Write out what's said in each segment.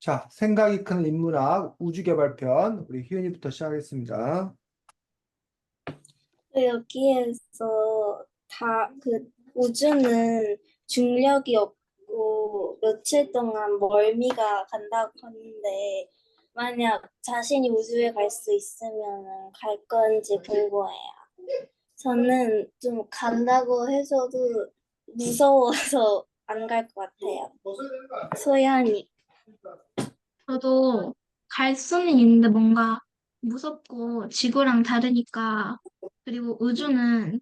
자, 생각이 큰 인문학 우주개발편 우리 희은이부터 시작하겠습니다. 여기에서 다 그 우주는 중력이 없고 며칠 동안 멀미가 간다고 하는데 만약 자신이 우주에 갈 수 있으면 갈 건지 궁금해요. 저는 좀 간다고 해서도 무서워서 안 갈 것 같아요. 소연이. 저도 갈 수는 있는데 뭔가 무섭고 지구랑 다르니까 그리고 우주는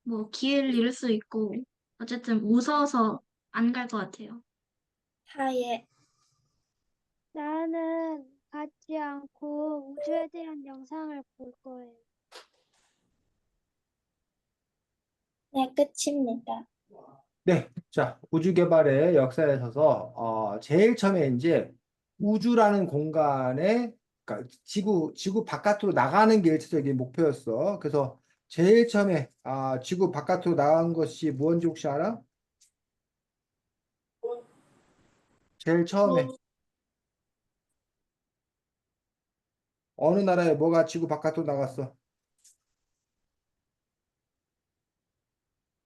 뭐 기회를 잃을 수 있고 어쨌든 무서워서 안 갈 것 같아요. 하예. 나는 가지 않고 우주에 대한 영상을 볼 거예요. 네, 끝입니다. 네, 자, 우주개발의 역사에 있어서 제일 처음에 이제 우주라는 공간에 그러니까 지구 바깥으로 나가는 게 일차적인 목표였어. 그래서 제일 처음에 지구 바깥으로 나간 것이 무언지 혹시 알아? 제일 처음에 어느 나라에 뭐가 지구 바깥으로 나갔어?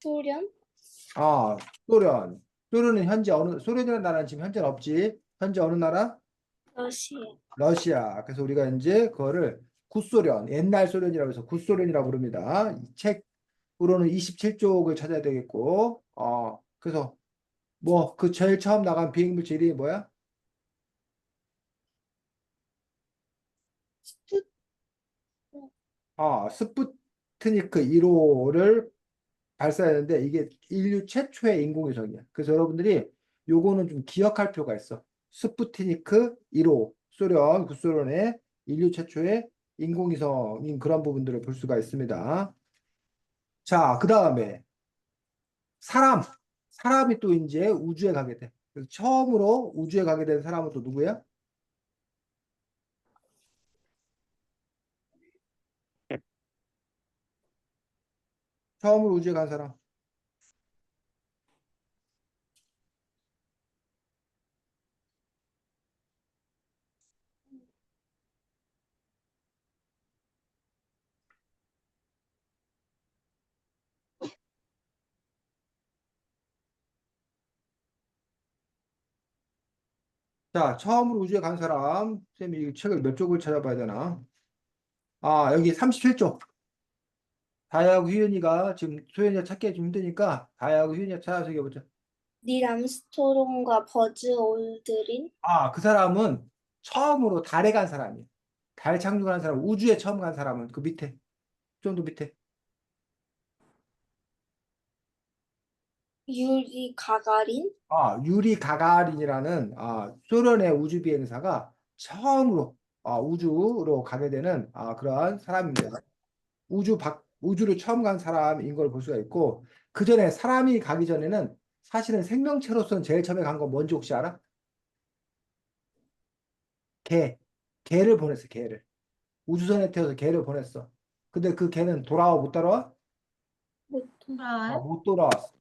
소련? 아, 소련. 소련은 현재 소련이라는 나라는 지금 현재는 없지. 현재 어느 나라? 러시아. 러시아. 그래서 우리가 이제 그거를 구소련, 옛날 소련이라고 해서 구소련이라고 부릅니다. 이 책으로는 27쪽을 찾아야 되겠고, 그래서 뭐 그 제일 처음 나간 비행물체 이름이 뭐야? 스푸트니크 1호를 발사했는데 이게 인류 최초의 인공위성이야. 그래서 여러분들이 요거는 좀 기억할 필요가 있어. 스푸트니크 1호, 소련, 구소련의 인류 최초의 인공위성인 그런 부분들을 볼 수가 있습니다. 자, 그 다음에 사람. 사람이 또 이제 우주에 가게 돼. 그래서 처음으로 우주에 가게 된 사람은 또 누구야? 처음으로 우주에 간 사람. 자, 처음으로 우주에 간 사람. 쌤이 이 책을 몇 쪽을 찾아봐야 되나? 여기 37쪽. 다이하고 휴연이가 지금 소연이가 찾기 좀 힘드니까 다이하고 휴연이가 찾아서 얘기해보자. 닐 암스트롱과 버즈 올드린. 그 사람은 처음으로 달에 간 사람이야. 달 착륙한 사람, 우주에 처음 간 사람은 그 밑에, 좀 더 밑에. 유리 가가린. 유리 가가린이라는 소련의 우주 비행사가 처음으로 우주로 가게 되는 그러한 사람입니다. 우주를 처음 간 사람인 걸 볼 수가 있고, 그 전에 사람이 가기 전에는 사실은 생명체로서는 제일 처음에 간 건 뭔지 혹시 알아? 개. 개를 보냈어, 개를. 우주선에 태워서 개를 보냈어. 근데 그 개는 돌아와 못 돌아와? 알아요? 못 돌아왔어.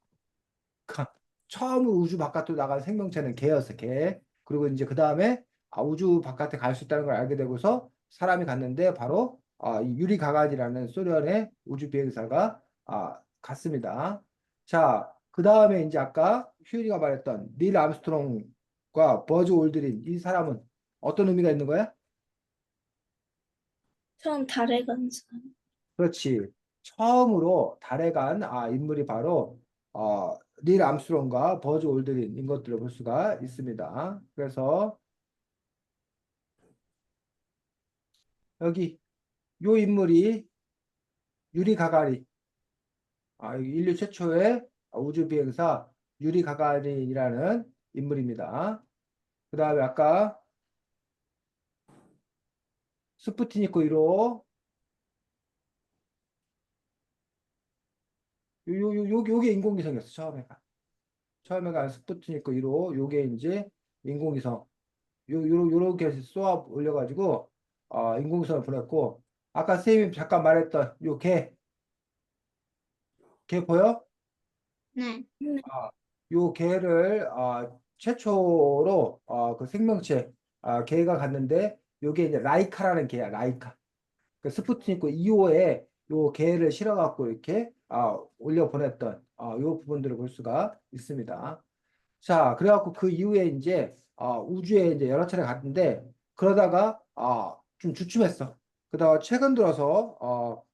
처음으로 우주 바깥으로 나간 생명체는 개였어, 개. 그리고 이제 그 다음에 우주 바깥에 갈 수 있다는 걸 알게 되고서 사람이 갔는데 바로 이 유리 가간이라는 소련의 우주 비행사가 갔습니다. 자, 그 다음에 이제 아까 휴리가 말했던 닐 암스트롱과 버즈 올드린 이 사람은 어떤 의미가 있는 거야? 처음 달에 간 사람. 그렇지. 처음으로 달에 간 인물이 바로 닐 암스트롱과 버즈 올드린인 것들을 볼 수가 있습니다. 그래서 여기 요 인물이 유리 가가린, 여기 인류 최초의 우주 비행사 유리 가가린이라는 인물입니다. 그 다음에 아까 스푸트니크 1호 요게 인공위성이었어. 처음에 간 스푸트니크 1호 요게 이제 인공위성 요렇게 해서 쏘아 올려가지고 인공위성을 보냈고 아까 선생님이 잠깐 말했던 개 보여? 네. 네. 요 개를 최초로 그 생명체 걔가 갔는데 요게 이제 라이카라는 걔야, 라이카. 그 스푸트니크 2호에 요 걔를 실어갖고 이렇게 올려 보냈던 요 부분들을 볼 수가 있습니다. 자, 그래갖고 그 이후에 이제 우주에 이제 여러 차례 갔는데 그러다가 좀 주춤했어. 그러다가 최근 들어서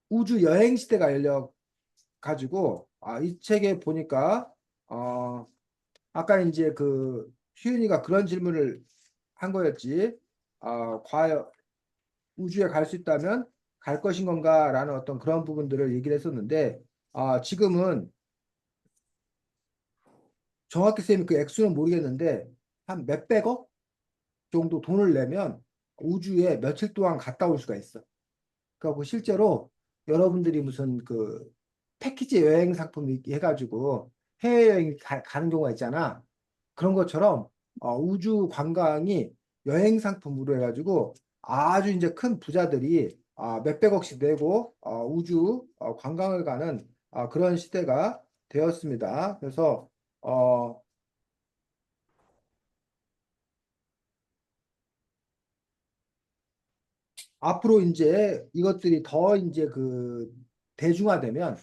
우주 여행 시대가 열려 가지고 이 책에 보니까 어, 아까 이제 그 희은이가 그런 질문을 한 거였지. 과연 우주에 갈 수 있다면 갈 것인 건가라는 어떤 그런 부분들을 얘기를 했었는데 지금은 정확히 쌤이 그 액수는 모르겠는데 한 몇백억 정도 돈을 내면 우주에 며칠 동안 갔다 올 수가 있어. 그리고 실제로 여러분들이 무슨 그 패키지 여행 상품 해가지고 해외여행 가는 경우가 있잖아. 그런 것처럼 우주 관광이 여행 상품으로 해가지고 아주 이제 큰 부자들이 몇백억씩 내고 우주 관광을 가는 그런 시대가 되었습니다. 그래서 어, 앞으로 이제 이것들이 더 이제 그 대중화되면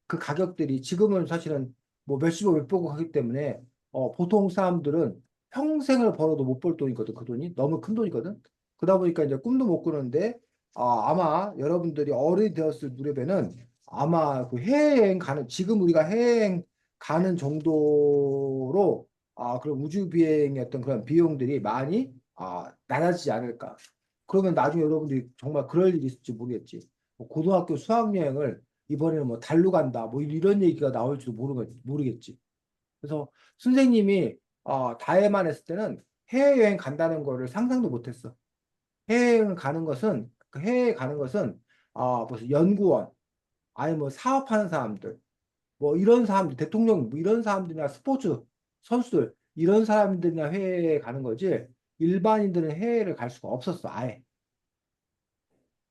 그 가격들이 지금은 사실은 뭐 몇십억 몇백억 하기 때문에 보통 사람들은 평생을 벌어도 못 벌 돈이거든. 그 돈이 너무 큰 돈이거든. 그러다 보니까 이제 꿈도 못 꾸는데 아마 여러분들이 어른이 되었을 무렵에는 아마 그 해외여행 가는 지금 우리가 해외여행 가는 정도로 그런 우주 비행의 어떤 그런 비용들이 많이 낮아지지 않을까. 그러면 나중에 여러분들이 정말 그럴 일이 있을지 모르겠지. 뭐 고등학교 수학여행을 이번에는 뭐 달로 간다. 뭐 이런 얘기가 나올지도 모르겠지. 그래서 선생님이 다해만 했을 때는 해외여행 간다는 거를 상상도 못했어. 해외여행 가는 것은 그 해외에 가는 것은 무슨 연구원 아니 뭐 사업하는 사람들 뭐 이런 사람들 대통령 뭐 이런 사람들이나 스포츠 선수들 이런 사람들이나 해외에 가는 거지 일반인들은 해외를 갈 수가 없었어 아예.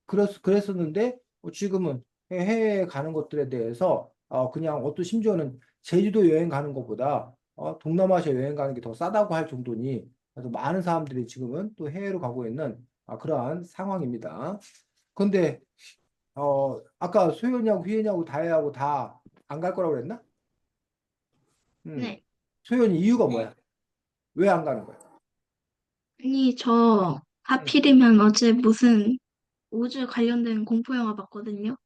그랬었는데 지금은 해외에 가는 것들에 대해서 그냥 어떤 심지어는 제주도 여행 가는 것보다 동남아시아 여행 가는 게 더 싸다고 할 정도니 그래서 많은 사람들이 지금은 또 해외로 가고 있는 그러한 상황입니다. 근데 아까 소연이하고 휘연이하고 다혜하고 다 안 갈 거라고 그랬나? 네. 소연이 이유가 뭐야? 왜 안 가는 거야? 아니, 저 응. 하필이면 어제 무슨 우주 관련된 공포 영화 봤거든요.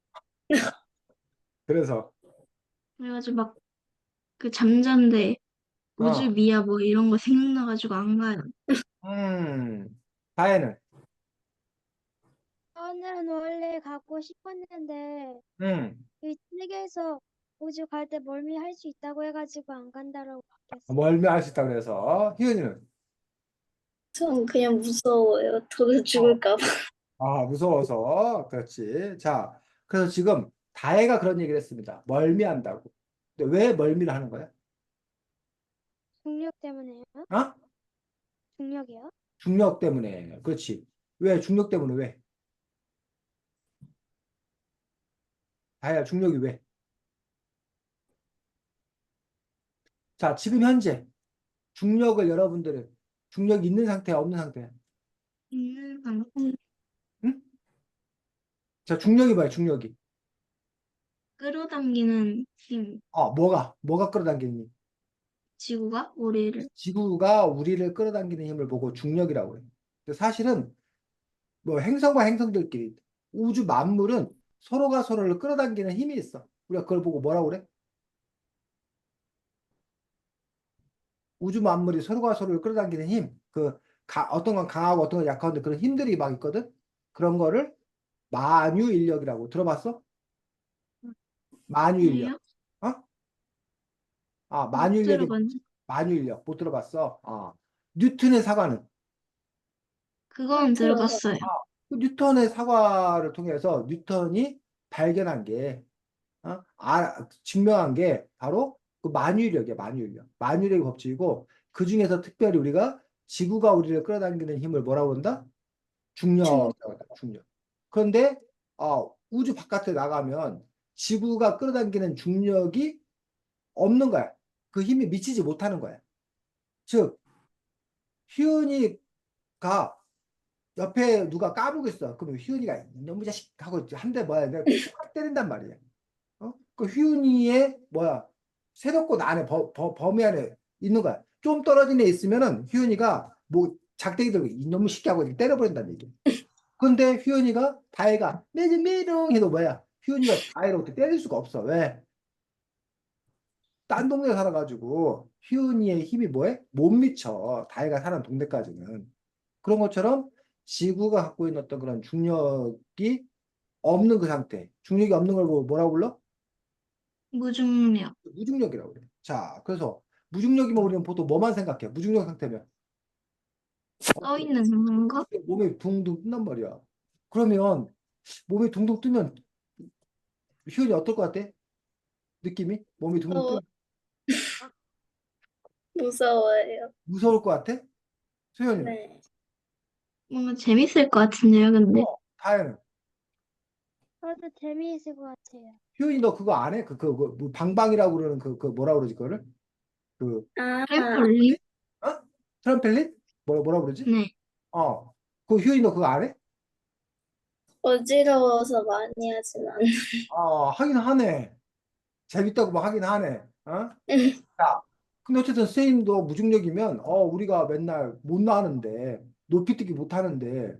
그래서 그래가지고 막 그 잠잔데 우주 어, 미야 뭐 이런 거 생각나가지고 안 가요. 다혜는 저는 원래 가고 싶었는데 음, 이 책에서 우주 갈 때 멀미할 수 있다고 해가지고 안 간다라고 바뀌었어요. 멀미할 수 있다 그래서 희연이는 전 그냥 무서워요. 저도 어, 죽을까 봐. 무서워서. 그렇지. 자, 그래서 지금 다혜가 그런 얘기를 했습니다. 멀미한다고. 근데 왜 멀미를 하는 거야? 중력 때문에요? 어? 중력이요? 중력 때문에. 그렇지. 왜? 중력 때문에 왜? 다혜야, 중력이 왜? 자, 지금 현재 중력을 여러분들은 중력이 있는 상태야, 없는 상태야? 있는 방송 응? 자, 중력이 뭐야, 중력이? 끌어당기는 힘, 뭐가 끌어당기니? 지구가 우리를. 지구가 우리를 끌어당기는 힘을 보고 중력이라고 해. 근데 사실은 뭐 행성과 행성들끼리 우주 만물은 서로가 서로를 끌어당기는 힘이 있어. 우리가 그걸 보고 뭐라고 그래? 우주 만물이 서로가 서로를 끌어당기는 힘. 어떤 건 강하고 어떤 건 약한데 그런 힘들이 막 있거든. 그런 거를 만유인력이라고 들어봤어? 만유인력. 아니에요? 어? 못 만유인력이 들어봤네. 만유인력 못 들어봤어? 뉴턴의 사과는 아, 그건 들어서. 들어봤어요. 그 뉴턴의 사과를 통해서 뉴턴이 발견한 게 증명한 게 바로 그 만유인력이야, 만유인력. 만유인력의 법칙이고, 그 중에서 특별히 우리가 지구가 우리를 끌어당기는 힘을 뭐라고 한다? 중, 중력이라고 한다, 중력. 그런데, 우주 바깥에 나가면 지구가 끌어당기는 중력이 없는 거야. 그 힘이 미치지 못하는 거야. 즉, 희은이 옆에 누가 까불고 있어. 그러면 휘은이가 이놈의 자식 하고 한 대 뭐야 내가 확 때린단 말이야. 그 휘은이의 뭐야 세도권 안에 범위 안에 있는 거야. 좀 떨어진 애 있으면은 휘은이가 뭐 작대기 들고 이놈의 새끼 하고 때려버린다는 얘기야. 근데 휘은이가 다혜가 메롱 해도 뭐야 휘은이가 다혜를 어떻게 때릴 수가 없어. 왜? 딴 동네 살아가지고 휘은이의 힘이 뭐해? 못 미쳐. 다혜가 사는 동네까지는. 그런 것처럼 지구가 갖고 있는 어떤 그런 중력이 없는 그 상태. 중력이 없는 걸 뭐라고 불러? 무중력. 무중력이라고 그래. 자, 그래서 무중력이면 우리는 보통 뭐만 생각해? 무중력 상태면 떠 있는 거? 몸이 둥둥 뜬단 말이야. 그러면 몸이 둥둥 뜨면 휘은이 어떨 것 같아? 느낌이? 몸이 둥둥 어, 뜨면 무서워요. 무서울 것 같아? 소연이는? 네. 뭔가 재밌을 것 같은데요, 근데. 다혜는? 저도 재미있을 것 같아요. 휘은이 너 그거 안 해? 뭐 방방이라고 그러는 그 뭐라 그러지 그거를? 그 아, 트램폴린? 어? 트럼펠릿? 뭐라 그러지? 네. 그 휴이 너 그거 안 해? 어지러워서 많이 하진 않아요. 하긴 하네. 재밌다고 막 하긴 하네. 자, 근데 어쨌든 선생님도 무중력이면, 우리가 맨날 못 나는데, 높이뛰기 못 하는데,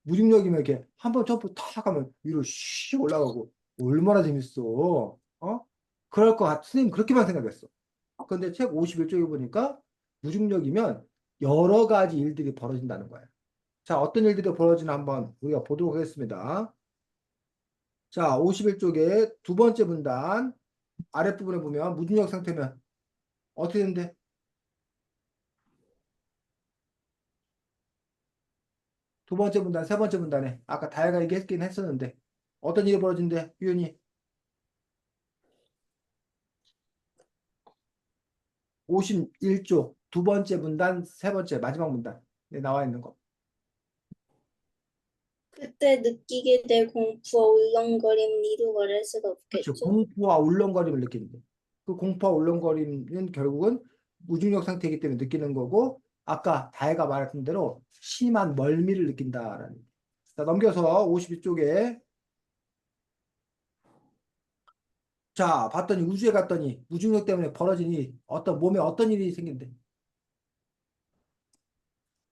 무중력이면 이렇게 한 번 점프 탁 하면 위로 슉 올라가고, 얼마나 재밌어. 그럴 것 같아. 선생님 그렇게만 생각했어. 근데 책 51쪽에 보니까 무중력이면 여러 가지 일들이 벌어진다는 거야. 자, 어떤 일들이 벌어지나 한번 우리가 보도록 하겠습니다. 자, 51쪽에 두 번째 문단 아랫부분에 보면 무중력 상태면 어떻게 되는데? 두 번째 문단, 세 번째 문단에 아까 다혜가 얘기했긴 했었는데 어떤 일이 벌어진대? 유연이 51쪽 두 번째 문단, 세 번째 마지막 문단 나와 있는 거. 그때 느끼게 될 공포와 울렁거림은 이루 말할 수가 그렇죠. 없겠죠. 공포와 울렁거림을 느끼는데 그 공포와 울렁거림은 결국은 무중력 상태이기 때문에 느끼는 거고 아까 다혜가 말했던 대로 심한 멀미를 느낀다라는. 자, 넘겨서 52쪽에 자, 봤더니 우주에 갔더니 무중력 때문에 벌어지니 몸에 어떤 일이 생긴대.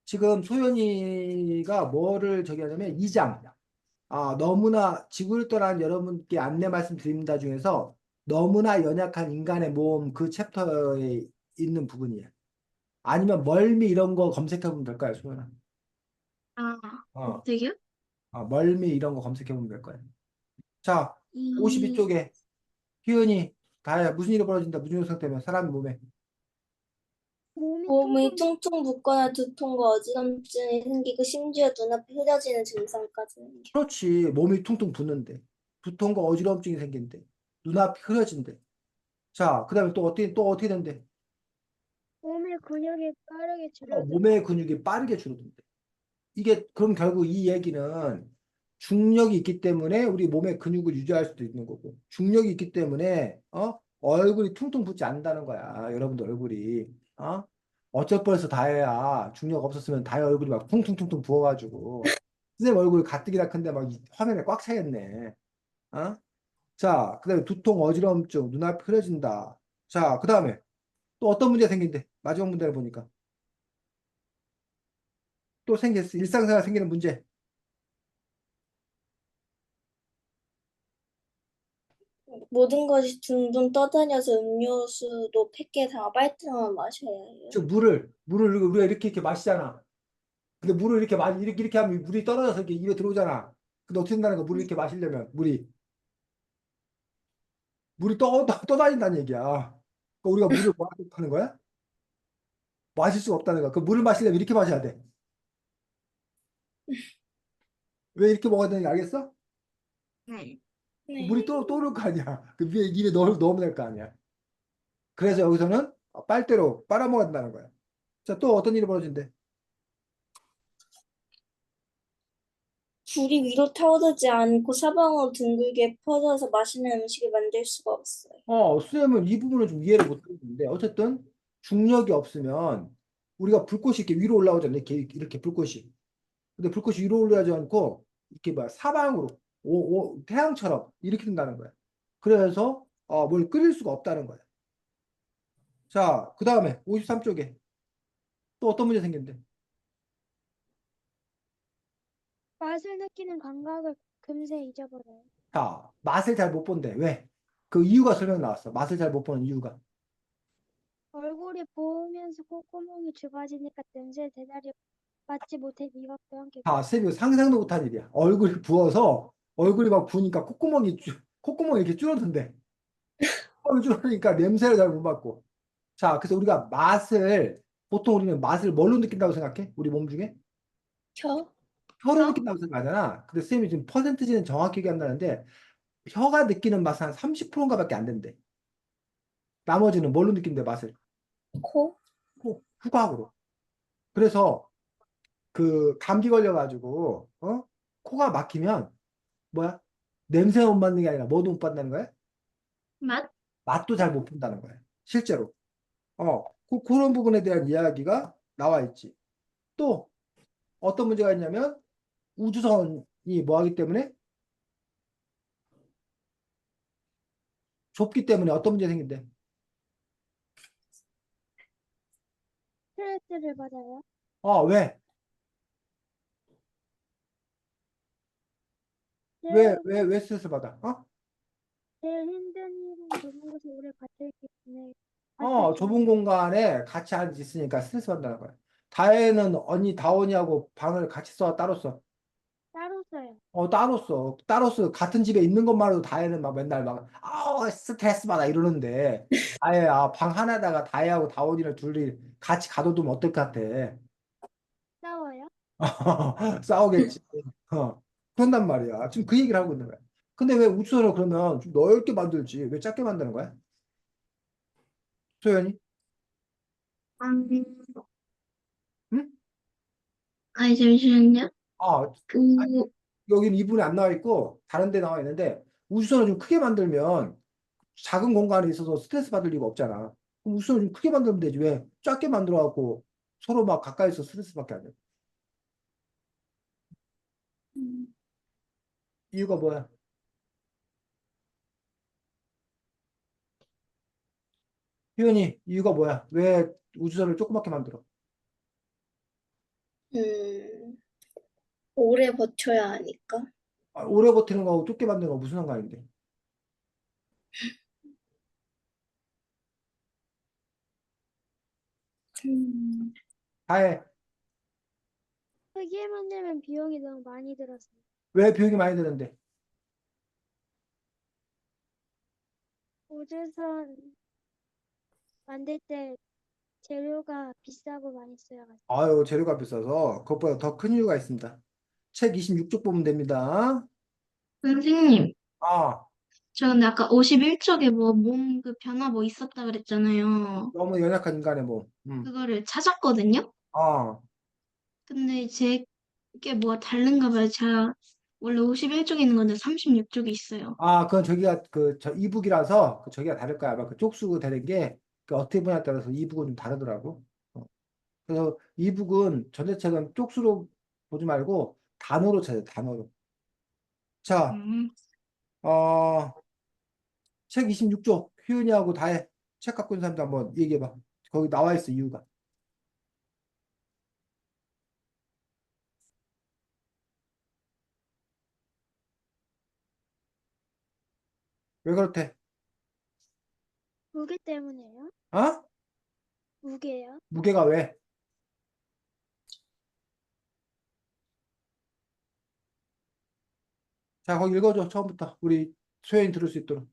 지금 소연이가 뭐를 저기 하냐면 2장. 너무나 지구를 떠난 여러분께 안내 말씀드립니다 중에서 너무나 연약한 인간의 몸 그 챕터에 있는 부분이에요. 아니면 멀미 이런 거 검색해보면 될까요, 소연아? 아, 어, 어떻게요? 멀미 이런 거 검색해보면 될 거예요. 자, 이, 52쪽에 희은이 다야 무슨 일이 벌어진다. 무중력 상태면 사람 몸에. 몸이 몸이 퉁퉁 퉁퉁 붓거나 두통과 어지럼증이 생기고 심지어 눈앞이 흐려지는 증상까지 생겨. 그렇지. 몸이 퉁퉁 붓는데. 두통과 어지러움증이 생긴대. 눈앞이 흐려진대. 자, 그 다음에 또 어떻게 된대? 몸의 근육이 빠르게 줄어들고 몸의 근육이 빠르게 줄어든대. 이게, 그럼 결국 이 얘기는 중력이 있기 때문에 우리 몸의 근육을 유지할 수도 있는 거고, 중력이 있기 때문에, 얼굴이 퉁퉁 붓지 않는다는 거야. 여러분들 얼굴이. 어쩔 뻔해서 다혜야. 중력 없었으면 다혜 얼굴이 막 퉁퉁퉁퉁 부어가지고, 선생님 얼굴 가뜩이나 큰데 막 화면에 꽉 차겠네. 어? 자, 그 다음에 두통, 어지러움증, 눈앞이 흐려진다. 자, 그 다음에 또 어떤 문제가 생긴대? 마지막 문제를 보니까. 또 생겼어. 일상생활 생기는 문제. 모든 것이 둥둥 떠다녀서 음료수도 팩에 담아 빨대로만 마셔야 해요. 즉, 물을 우리가 이렇게 마시잖아. 근데 물을 이렇게 하면 물이 떨어져서 이렇게 입에 들어오잖아. 근데 어떻게 된다는 거야? 물을 이렇게 마시려면, 물이 떠다닌다는 얘기야. 그러니까 우리가 물을 뭐 하는 거야? 마실 수가 없다는 거야. 그 물을 마시려면 이렇게 마셔야 돼. 왜 이렇게 먹어야 되는지 알겠어? 네. 물이 네. 떠오를 거 아니야. 그 위에 입에 넣으면 될 거 아니야. 그래서 여기서는 빨대로 빨아먹어야 된다는 거야. 자, 또 어떤 일이 벌어진대? 불이 위로 타오르지 않고 사방으로 둥글게 퍼져서 맛있는 음식을 만들 수가 없어요. 쌤은 이 부분을 좀 이해를 못 하겠는데, 어쨌든 중력이 없으면 우리가 불꽃이 이렇게 위로 올라오잖아. 이렇게 불꽃이. 근데 불꽃이 위로 올라오지 않고 이렇게 막 사방으로 태양처럼 이렇게 된다는 거야. 그래서 뭘 끓일 수가 없다는 거야. 자, 그 다음에 53쪽에 또 어떤 문제 생겼는데? 맛을 느끼는 감각을 금세 잊어버려요. 자, 맛을 잘 못 본대. 왜? 그 이유가 설명 나왔어. 맛을 잘 못 보는 이유가. 얼굴이 부으면서 콧구멍이 좁아지니까 냄새를 대다리 맡지 못해 미각도 함께. 자, 쌤이 상상도 못한 일이야. 얼굴이 부어서 얼굴이 막 부으니까 콧구멍이 이렇게 줄어든대. 콧구멍이 줄어드니까 냄새를 잘 못 맡고. 자, 그래서 우리가 보통 우리는 맛을 뭘로 느낀다고 생각해? 우리 몸 중에? 혀? 혀로 느낀다고 생각하잖아. 근데 쌤이 지금 퍼센트지는 정확히 기억 안 나는데 혀가 느끼는 맛은 한 30%인가 밖에 안 된대. 나머지는 뭘로 느낀대, 맛을? 코? 후각으로. 그래서 그 감기 걸려가지고 코가 막히면 뭐야? 냄새 못 맡는 게 아니라 뭐도 못 맡는 거야? 맛? 맛도 잘 못 본다는 거야. 실제로. 그런 부분에 대한 이야기가 나와 있지. 또 어떤 문제가 있냐면 우주선이 뭐 하기 때문에 좁기 때문에 어떤 문제 생긴대? 스트레스를 받아요. 왜? 제일, 왜 스트레스 받아? 제일 힘든 일은 좁은 곳에 오래 갇혀있기 좁은 공간에 같이 앉아 있으니까 스트레스 받는다는 거야. 다혜는 언니 다원이하고 방을 같이 써, 따로 써? 따로 써요. 따로 써. 따로 써. 같은 집에 있는 것만으로도 다혜는 막 맨날 스트레스 받아 이러는데 방 하나에다가 다혜하고 다원이를 둘이 같이 가둬두면 어떨 것 같아? 싸워요. 싸우겠지. 그런단 말이야. 지금 그 얘기를 하고 있는 거야. 근데 왜 우주선을 그러면 좀 넓게 만들지? 왜 작게 만드는 거야? 소연이? 음, 응? 아니, 잠시만요. 아, 그, 여기는 이분이 안 나와 있고 다른 데 나와 있는데 우주선을 좀 크게 만들면 작은 공간에 있어서 스트레스 받을 리가 없잖아. 그럼 우주선을 좀 크게 만들면 되지. 왜 작게 만들어 갖고 서로 막 가까이서 스트레스 받게 하냐. 이유가 뭐야? 희연이, 이유가 뭐야? 왜 우주선을 조그맣게 만들어? 음, 오래 버텨야 하니까. 오래 버티는 거하고 좁게 만드는 거 무슨 상관인데? 음, 아예 크게 만들면 비용이 너무 많이 들어서 왜 비용이 많이 드는데? 우주선 만들 때 재료가 비싸고 많이 써요. 아유, 재료가 비싸서 그것보다 더 큰 이유가 있습니다. 책 26쪽 보면 됩니다. 선생님, 아, 저 근데 아까 51쪽에 뭐 몸 그 변화 뭐 있었다 그랬잖아요. 너무 연약한 인간의 몸. 그거를 찾았거든요? 아, 근데 제게 뭐가 다른가 봐요. 제가 원래 51쪽에 있는 건데 36쪽에 있어요. 그건 저기가 저 이북이라서 저기가 다를 거야. 아마 그 쪽수 되는 게 그 어떻게 보냐에 따라서 이북은 좀 다르더라고. 그래서 이북은 전자책은 쪽수로 보지 말고 단어로 찾아, 단어로. 자, 음, 어, 책 26쪽 효연이하고 다해. 책 갖고 있는 사람도 한번 얘기해봐. 거기 나와 있어, 이유가. 왜 그렇대? 무게 때문에요? 어? 무게요? 무게가 왜? 자, 거기 읽어줘, 처음부터. 우리 소연이 들을 수 있도록.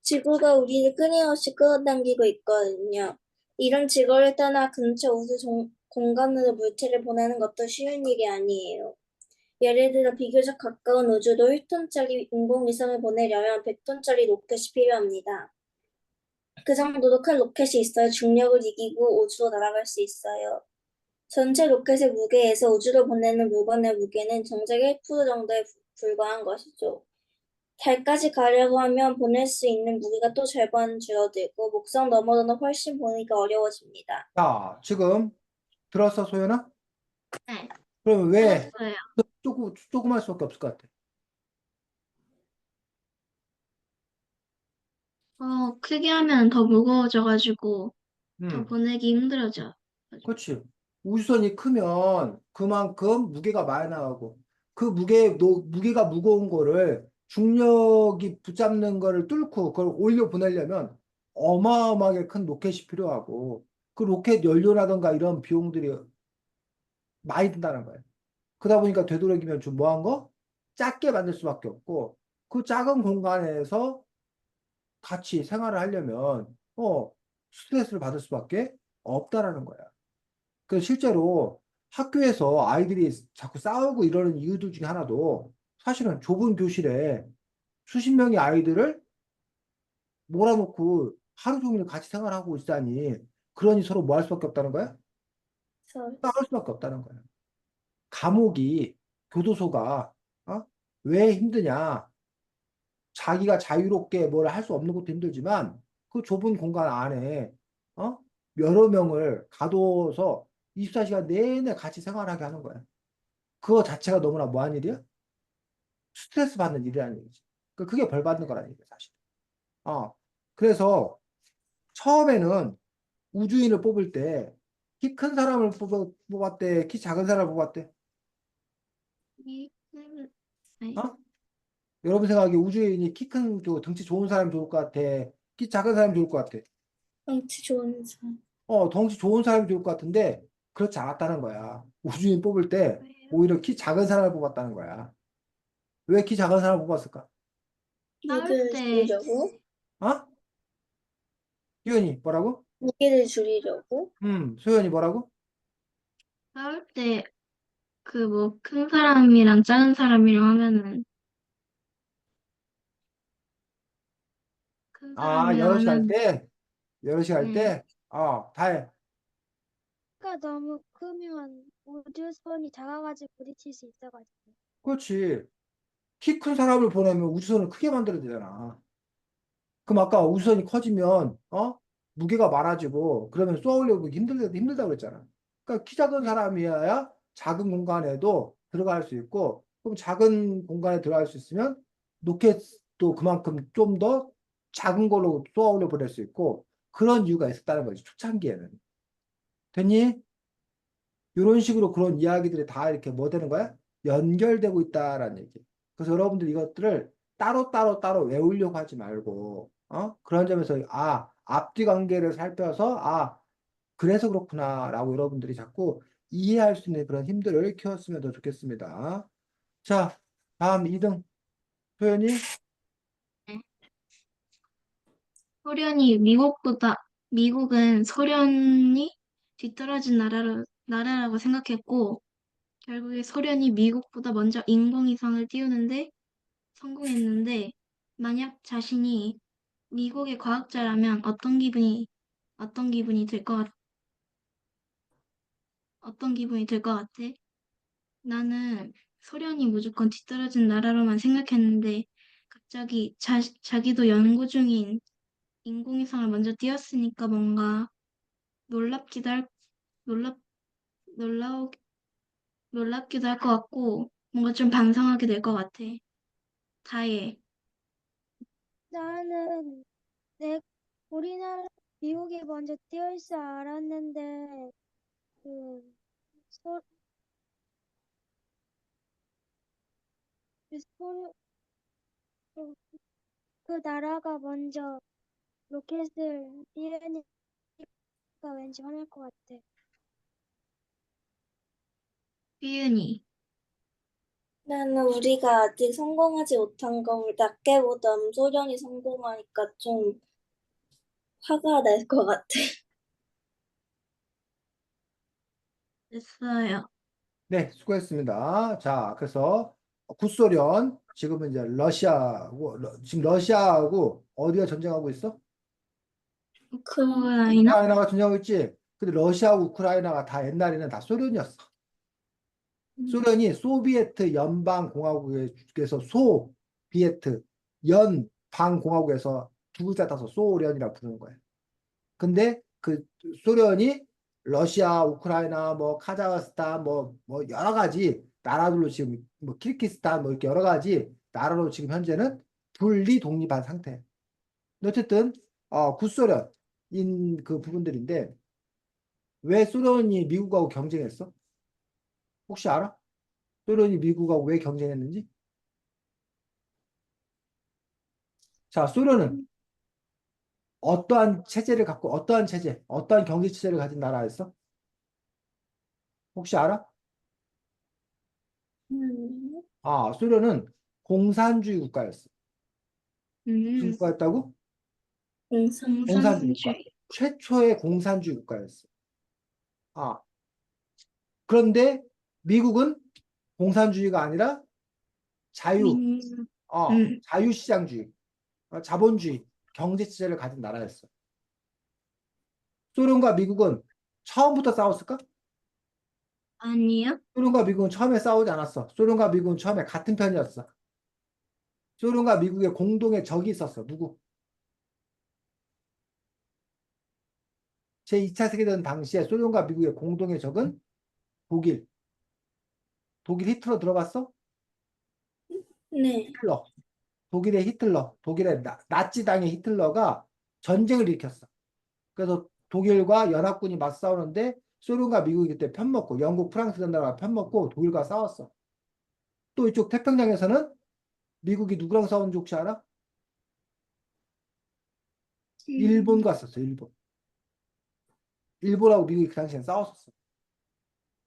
지구가 우리를 끊임없이 끌어당기고 있거든요. 이런 지구를 떠나 근처 우주 공간으로 물체를 보내는 것도 쉬운 일이 아니에요. 예를 들어 비교적 가까운 우주도 1톤짜리 인공위성을 보내려면 100톤짜리 로켓이 필요합니다. 그 정도로 큰 로켓이 있어야 중력을 이기고 우주로 날아갈 수 있어요. 전체 로켓의 무게에서 우주로 보내는 물건의 무게는 정작 1% 정도에 불과한 것이죠. 달까지 가려고 하면 보낼 수 있는 무기가 또 절반 줄어들고 목성 너머로는 훨씬 보내기가 어려워집니다. 자, 지금 들었어, 소연아? 네, 그러면 왜 알았어요. 조금 할 수밖에 없을 것 같아? 크게 하면 더 무거워져가지고 더 음, 보내기 힘들어져. 그렇지. 우주선이 크면 그만큼 무게가 많이 나가고 그 무게가 무거운 거를 중력이 붙잡는 거를 뚫고 그걸 올려 보내려면 어마어마하게 큰 로켓이 필요하고 그 로켓 연료라든가 이런 비용들이 많이 든다는 거예요. 그러다 보니까 되도록이면 좀 뭐한 거? 작게 만들 수밖에 없고 그 작은 공간에서 같이 생활을 하려면 스트레스를 받을 수밖에 없다라는 거야. 그 실제로 학교에서 아이들이 자꾸 싸우고 이러는 이유들 중에 하나도 사실은 좁은 교실에 수십 명의 아이들을 몰아놓고 하루 종일 같이 생활하고 있다니 그러니 서로 뭐 할 수밖에 없다는 거야? 그래서 싸울 수밖에 없다는 거야. 감옥이 교도소가 왜 힘드냐? 자기가 자유롭게 뭘 할 수 없는 것도 힘들지만 그 좁은 공간 안에 어? 여러 명을 가둬서 24시간 내내 같이 생활하게 하는 거야. 그거 자체가 너무나 뭐한 일이야? 스트레스 받는 일이라는 얘기지. 그게 벌 받는 거라는 얘기야, 사실. 어. 그래서 처음에는 우주인을 뽑을 때 키 큰 사람을 뽑았대, 키 작은 사람을 뽑았대. 네. 어? 여러분 생각에 우주인이 키 큰, 덩치 좋은 사람이 좋을 것 같아? 키 작은 사람이 좋을 것 같아? 덩치 좋은 사람. 덩치 좋은 사람이 좋을 것 같은데 그렇지 않았다는 거야. 우주인 뽑을 때 왜요? 오히려 키 작은 사람을 뽑았다는 거야. 왜 키 작은 사람을 뽑았을까? 싸울 무게를 때, 줄이려고? 어? 소연이 뭐라고? 무게를 줄이려고? 소연이 뭐라고? 싸울 때, 뭐, 큰 사람이랑 작은 사람이랑 하면은, 큰 아, 사람이랑 여럿이 할 하면, 때? 여럿이 할 네, 때? 다 해. 키가 너무 크면 우주선이 작아가지고 부딪힐 수 있어가지고. 그렇지. 키 큰 사람을 보내면 우주선을 크게 만들어야 되잖아. 그럼 아까 우주선이 커지면, 무게가 많아지고, 그러면 쏘아올리고 힘들다고 그랬잖아. 그러니까 키 작은 네. 사람이어야 작은 공간에도 들어갈 수 있고, 그럼 작은 공간에 들어갈 수 있으면 로켓도 그만큼 좀 더 작은 걸로 쏘아올려 보낼 수 있고, 그런 이유가 있었다는 거지, 초창기에는. 됐니? 이런 식으로 그런 이야기들이 다 이렇게 뭐 되는 거야? 연결되고 있다라는 얘기. 그래서 여러분들 이것들을 따로 외우려고 하지 말고, 그런 점에서, 앞뒤 관계를 살펴서, 그래서 그렇구나라고 여러분들이 자꾸 이해할 수 있는 그런 힘들을 키웠으면 더 좋겠습니다. 자, 다음 2등. 표현이, 미국은 소련이 뒤떨어진 나라라고 생각했고, 결국에 소련이 미국보다 먼저 인공위성을 띄우는데 성공했는데, 만약 자신이 미국의 과학자라면 어떤 기분이 어떤 기분이 들 것 같아? 나는 소련이 무조건 뒤떨어진 나라로만 생각했는데, 갑자기 자기도 연구 중인 인공위성을 먼저 띄웠으니까 뭔가 놀랍기도 할, 놀랍, 놀라우, 놀랍기도 할 것 같고, 뭔가 좀 반성하게 될 것 같아. 다해. 나는 내 우리나라 미국이 먼저 띄울 줄 알았는데 그 소, 그 소, 그, 그 나라가 먼저 로켓을 띄우니까 왠지 화날 것 같아. 삐은이. 나는 우리가 아직 성공하지 못한 걸 낮게 보던 소련이 성공하니까 좀 화가 날 것 같아. 됐어요. 네, 수고했습니다. 자, 그래서 구소련, 지금은 이제 지금 러시아하고 어디가 전쟁하고 있어? 우크라이나? 우크라이나가 전쟁하고 있지. 근데 러시아하고 우크라이나가 다 옛날에는 다 소련이었어. 음, 소련이 소비에트 연방공화국에서 소비에트. 연방공화국에서 두 글자 따서 소련이라고 부르는 거예요. 근데 그 소련이 러시아, 우크라이나, 뭐 카자흐스탄, 뭐 여러 가지 나라들로 지금 뭐 키르기스탄 뭐 이렇게 여러 가지 나라로 지금 현재는 분리 독립한 상태. 어쨌든 구소련인 그 부분들인데 왜 소련이 미국하고 경쟁했어? 혹시 알아? 소련이 미국하고 왜 경쟁했는지? 자, 소련은 어떠한 체제를 갖고 어떠한 체제, 어떠한 경제 체제를 가진 나라였어? 혹시 알아? 음, 소련은 공산주의 국가였어. 무슨 음, 국가였다고? 공산. 공산주의 국가. 공산주의. 최초의 공산주의 국가였어. 아, 그런데 미국은 공산주의가 아니라 자유, 민, 음, 자유시장주의, 자본주의, 경제 체제를 가진 나라였어. 소련과 미국은 처음부터 싸웠을까? 아니요. 소련과 미국은 처음에 싸우지 않았어. 소련과 미국은 처음에 같은 편이었어. 소련과 미국의 공동의 적이 있었어. 누구? 제2차 세계대전 당시에 소련과 미국의 공동의 적은 독일. 독일 히틀러 들어봤어? 네. 히틀러. 독일의 히틀러. 독일의 나치당의 히틀러가 전쟁을 일으켰어. 그래서 독일과 연합군이 맞싸우는데 소련과 미국이 그때 편먹고 영국, 프랑스 이런 나라가 편먹고 독일과 싸웠어. 또 이쪽 태평양에서는 미국이 누구랑 싸우는지 혹시 알아? 음, 일본과 싸웠어. 일본. 일본하고 미국이 그 당시에 싸웠었어.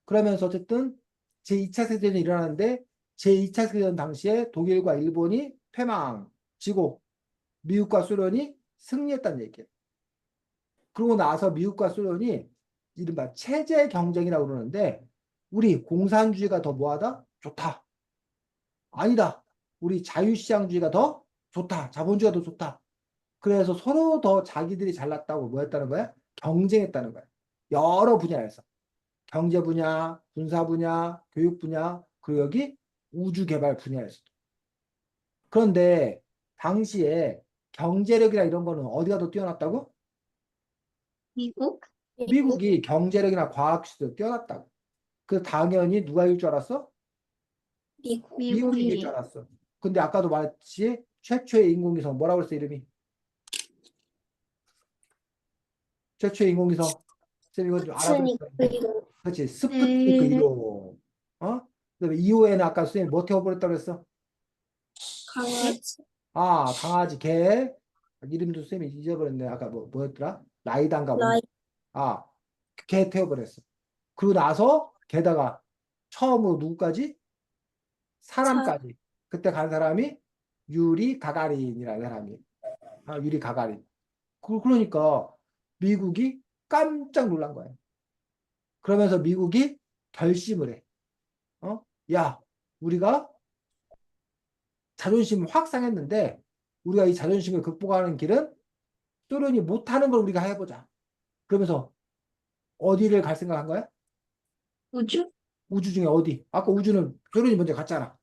그러면서 어쨌든 제2차 세계대전이 일어나는데 제2차 세계대전 당시에 독일과 일본이 패망지고 미국과 소련이 승리했다는 얘기예요. 그러고 나서 미국과 소련이 이른바 체제 경쟁이라고 그러는데 우리 공산주의가 더 뭐하다? 좋다. 아니다. 우리 자유시장주의가 더 좋다. 자본주의가 더 좋다. 그래서 서로 더 자기들이 잘났다고 뭐 했다는 거야? 경쟁했다는 거야. 여러 분야에서. 경제 분야, 군사 분야, 교육 분야, 그리고 여기 우주 개발 분야에서도. 그런데 당시에 경제력이나 이런 거는 어디가 더 뛰어났다고? 미국? 미국. 미국이 경제력이나 과학기술도 뛰어났다고. 그 당연히 누가 이길 줄 알았어? 미국. 미국이 이길 줄 미국이. 알았어. 근데 아까도 말했지 최초의 인공위성 뭐라고 그랬어 이름이? 최초의 인공위성. 쌤 이거 좀 알아들었어. 스니크로. 그렇지. 스푸트니크 네, 1호. 그다음에 2호에는 아까 선생님 뭐 태워버렸다고 그랬어? 개? 강아지. 강아지, 개. 이름도 쌤이 잊어버렸네. 아까 뭐였더라? 라이단가 뭔가. 라이. 아, 개 태워버렸어. 그리고 나서 게다가 처음으로 누구까지? 차. 사람까지. 그때 간 사람이 유리 가가린이라는 사람이. 유리 가가린. 그러니까 미국이 깜짝 놀란 거예요. 그러면서 미국이 결심을 해. 야, 우리가 자존심 확 상했는데 우리가 이 자존심을 극복하는 길은 소련이 못하는 걸 우리가 해보자. 그러면서 어디를 갈 생각한 거야? 우주? 우주 중에 어디? 아까 우주는 소련이 먼저 갔잖아.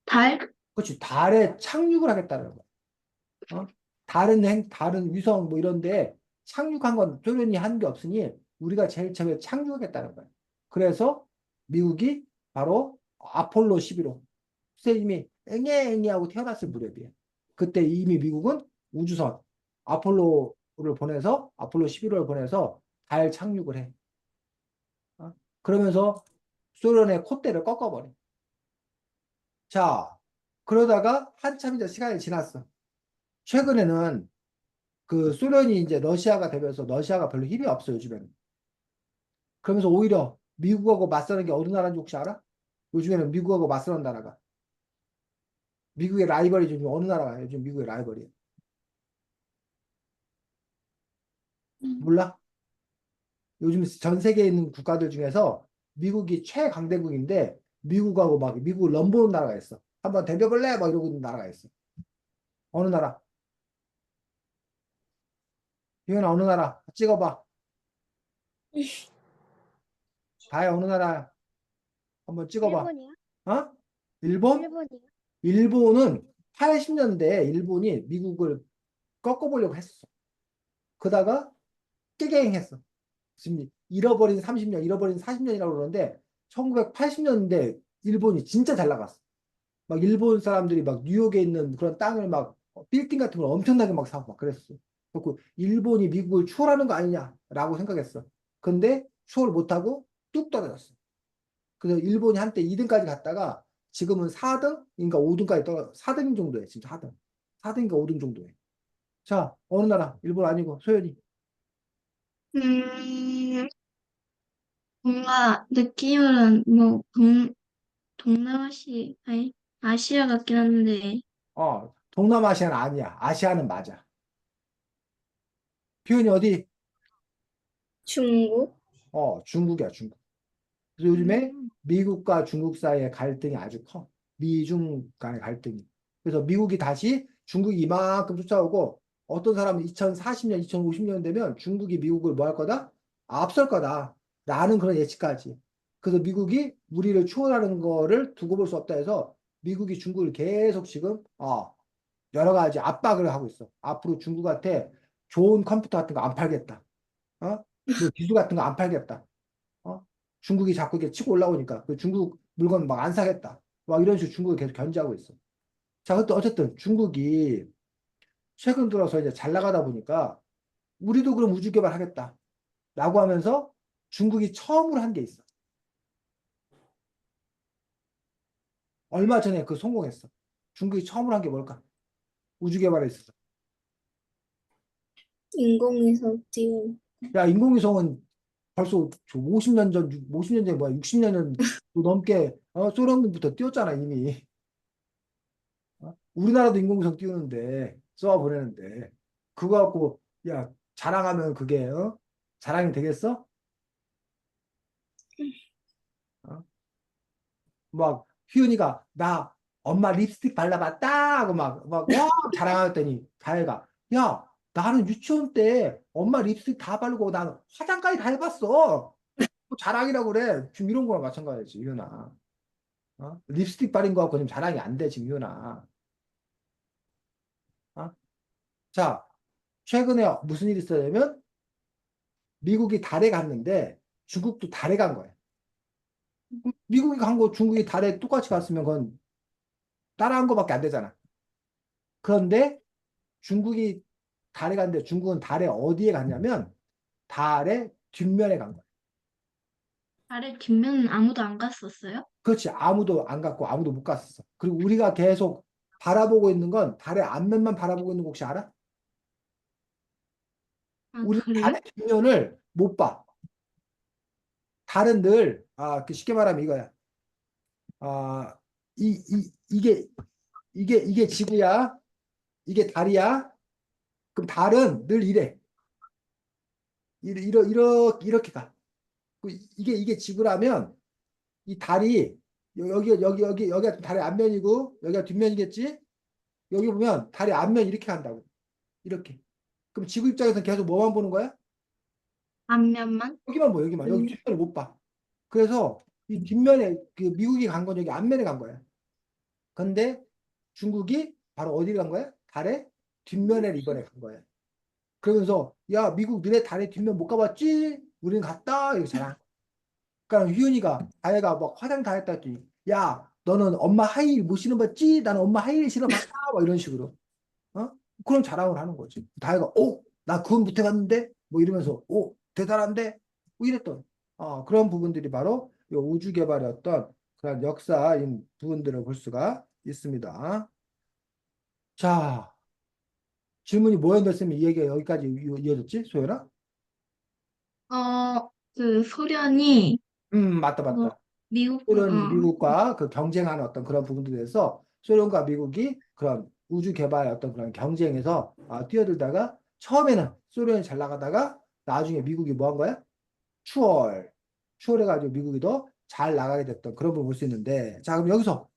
달? 그렇지. 달에 착륙을 하겠다는 거야. 어? 다른 위성 뭐 이런데 착륙한 건 소련이 한 게 없으니 우리가 제일 처음에 착륙하겠다는 거야. 그래서 미국이 바로 아폴로 11호 선생님이 앵앵이 하고 태어났을 무렵이에요. 그때 이미 미국은 우주선 아폴로를 보내서 아폴로 11호를 보내서 달 착륙을 해. 그러면서 소련의 콧대를 꺾어버려. 자, 그러다가 한참 이제 시간이 지났어. 최근에는 그 소련이 이제 러시아가 되면서 러시아가 별로 힘이 없어 요즘에는. 그러면서 오히려 미국하고 맞서는 게 어느 나라인지 혹시 알아? 요즘에는 미국하고 맞서는 나라가 미국의 라이벌이 요즘 어느 나라가 요즘 미국의 라이벌이야? 몰라? 요즘 전 세계에 있는 국가들 중에서 미국이 최강대국인데 미국하고 막 미국을 넘보는 나라가 있어. 한번 대벼볼래? 막 이러고 있는 나라가 있어. 어느 나라? 이건 어느 나라? 찍어봐. 다야 어느 나라? 한번 찍어봐. 일본이야? 어? 일본? 일본이야? 일본은 80년대에 일본이 미국을 꺾어보려고 했어. 그러다가 깨갱했어. 지금 잃어버린 30년, 잃어버린 40년이라고 그러는데 1980년대 일본이 진짜 잘 나갔어. 막 일본 사람들이 막 뉴욕에 있는 그런 땅을 막 빌딩 같은 걸 엄청나게 막 사고 막 그랬어. 그래서 일본이 미국을 추월하는 거 아니냐라고 생각했어. 근데 추월 못하고 뚝 떨어졌어. 그래서 일본이 한때 2등까지 갔다가 지금은 4등인가 5등까지 떨어 4등 정도에 진짜 4등. 4등인가 5등 정도에. 자, 어느 나라? 일본 아니고 소연이. 음, 뭔가 느낌은 뭐 동남아시, 아니, 아시아 같긴 한데, 동남아시아는 아니야. 아시아는 맞아. 표현이 어디? 중국? 중국이야, 중국. 그래서 요즘에 음, 미국과 중국 사이의 갈등이 아주 커. 미중 간의 갈등이. 그래서 미국이 다시 중국이 이만큼 쫓아오고 어떤 사람은 2040년, 2050년 되면 중국이 미국을 뭐 할 거다? 앞설 거다. 라는 그런 예측까지. 그래서 미국이 우리를 추월하는 거를 두고 볼 수 없다 해서 미국이 중국을 계속 지금 여러 가지 압박을 하고 있어. 앞으로 중국한테 좋은 컴퓨터 같은 거 안 팔겠다. 뭐 기술 같은 거 안 팔겠다. 어? 중국이 자꾸 이렇게 치고 올라오니까 그 중국 물건 막 안 사겠다. 막 이런 식으로 중국을 계속 견제하고 있어. 자, 그때 어쨌든 중국이 최근 들어서 이제 잘 나가다 보니까 우리도 그럼 우주 개발하겠다. 라고 하면서 중국이 처음으로 한 게 있어. 얼마 전에 그 성공했어. 중국이 처음으로 한 게 뭘까? 우주 개발에 있어서. 인공위성 띄운. 야, 인공위성은 벌써 50년 전, 50년 전에 뭐야, 60년 넘게 소련부터 띄웠잖아, 이미. 우리나라도 인공위성 띄우는데, 쏘아 보내는데. 그거 갖고, 야, 자랑하면 그게, 자랑이 되겠어? 어? 막, 휘은이가, 나 엄마 립스틱 발라봤다! 하고 와! 자랑하더니, 다혜가, 야, 나는 유치원 때 엄마 립스틱 다 바르고 난 화장까지 다 해봤어. 뭐 자랑이라고 그래. 지금 이런 거랑 마찬가지지, 이현아. 립스틱 바른 거 갖고 지금 자랑이 안 돼, 지금 이현아. 어? 자, 최근에 무슨 일이 있었냐면, 미국이 달에 갔는데 중국도 달에 간 거예요. 미국이 간 거 중국이 달에 똑같이 갔으면 그건 따라한 거밖에 안 되잖아. 그런데 중국이 달에 갔는데 중국은 달에 어디에 갔냐면 달의 뒷면에 간 거예요. 아래 뒷면은 아무도 안 갔었어요? 그렇지. 아무도 안 갔고 아무도 못 갔었어. 그리고 우리가 계속 바라보고 있는 건 달의 앞면만 바라보고 있는 거 혹시 알아? 아, 우리 그래요? 달의 뒷면을 못 봐. 달은 늘, 그 쉽게 말하면 이거야. 아, 이게 지구야. 이게 달이야. 그럼 달은 늘 이래. 이렇게 가. 이게 지구라면 이 달이 여기가 달의 앞면이고 여기가 뒷면이겠지? 여기 보면 달의 앞면 이렇게 간다고. 이렇게. 그럼 지구 입장에서는 계속 뭐만 보는 거야? 앞면만? 여기만 보, 여기만. 여기 뒷면을 못 봐. 그래서 이 뒷면에 그 미국이 간 건 여기 앞면에 간 거야. 근데 중국이 바로 어디를 간 거야? 달의 뒷면에 이번에 간 거야. 그러면서 야 미국 너네 달에 뒷면 못 가봤지? 우리는 갔다 이렇게 자랑. 그러니까 휴윤이가 아예가 막 화장 다 했다 했더니 야 너는 엄마 하이힐 못 신어봤지? 나는 엄마 하이힐 신어봤다 막 이런 식으로 그런 자랑을 하는 거지. 다혜가 나 그건 못 해봤는데 뭐 이러면서 대단한데 뭐 이랬던 그런 부분들이 바로 이 우주 개발의 어떤 그런 역사인 부분들을 볼 수가 있습니다. 자 질문이 뭐였는데 이 얘기가 여기까지 이어졌지 소연아? 그 소련이 맞다, 뭐 맞다. 미국과 소련이 미국과 그 경쟁하는 어떤 그런 부분들에 대해서 소련과 미국이 그런 우주 개발 어떤 그런 경쟁에서 뛰어들다가 처음에는 소련이 잘 나가다가 나중에 미국이 뭐 한 거야? 추월. 추월해가지고 미국이 더 잘 나가게 됐던 그런 부분을 볼 수 있는데 자, 그럼 여기서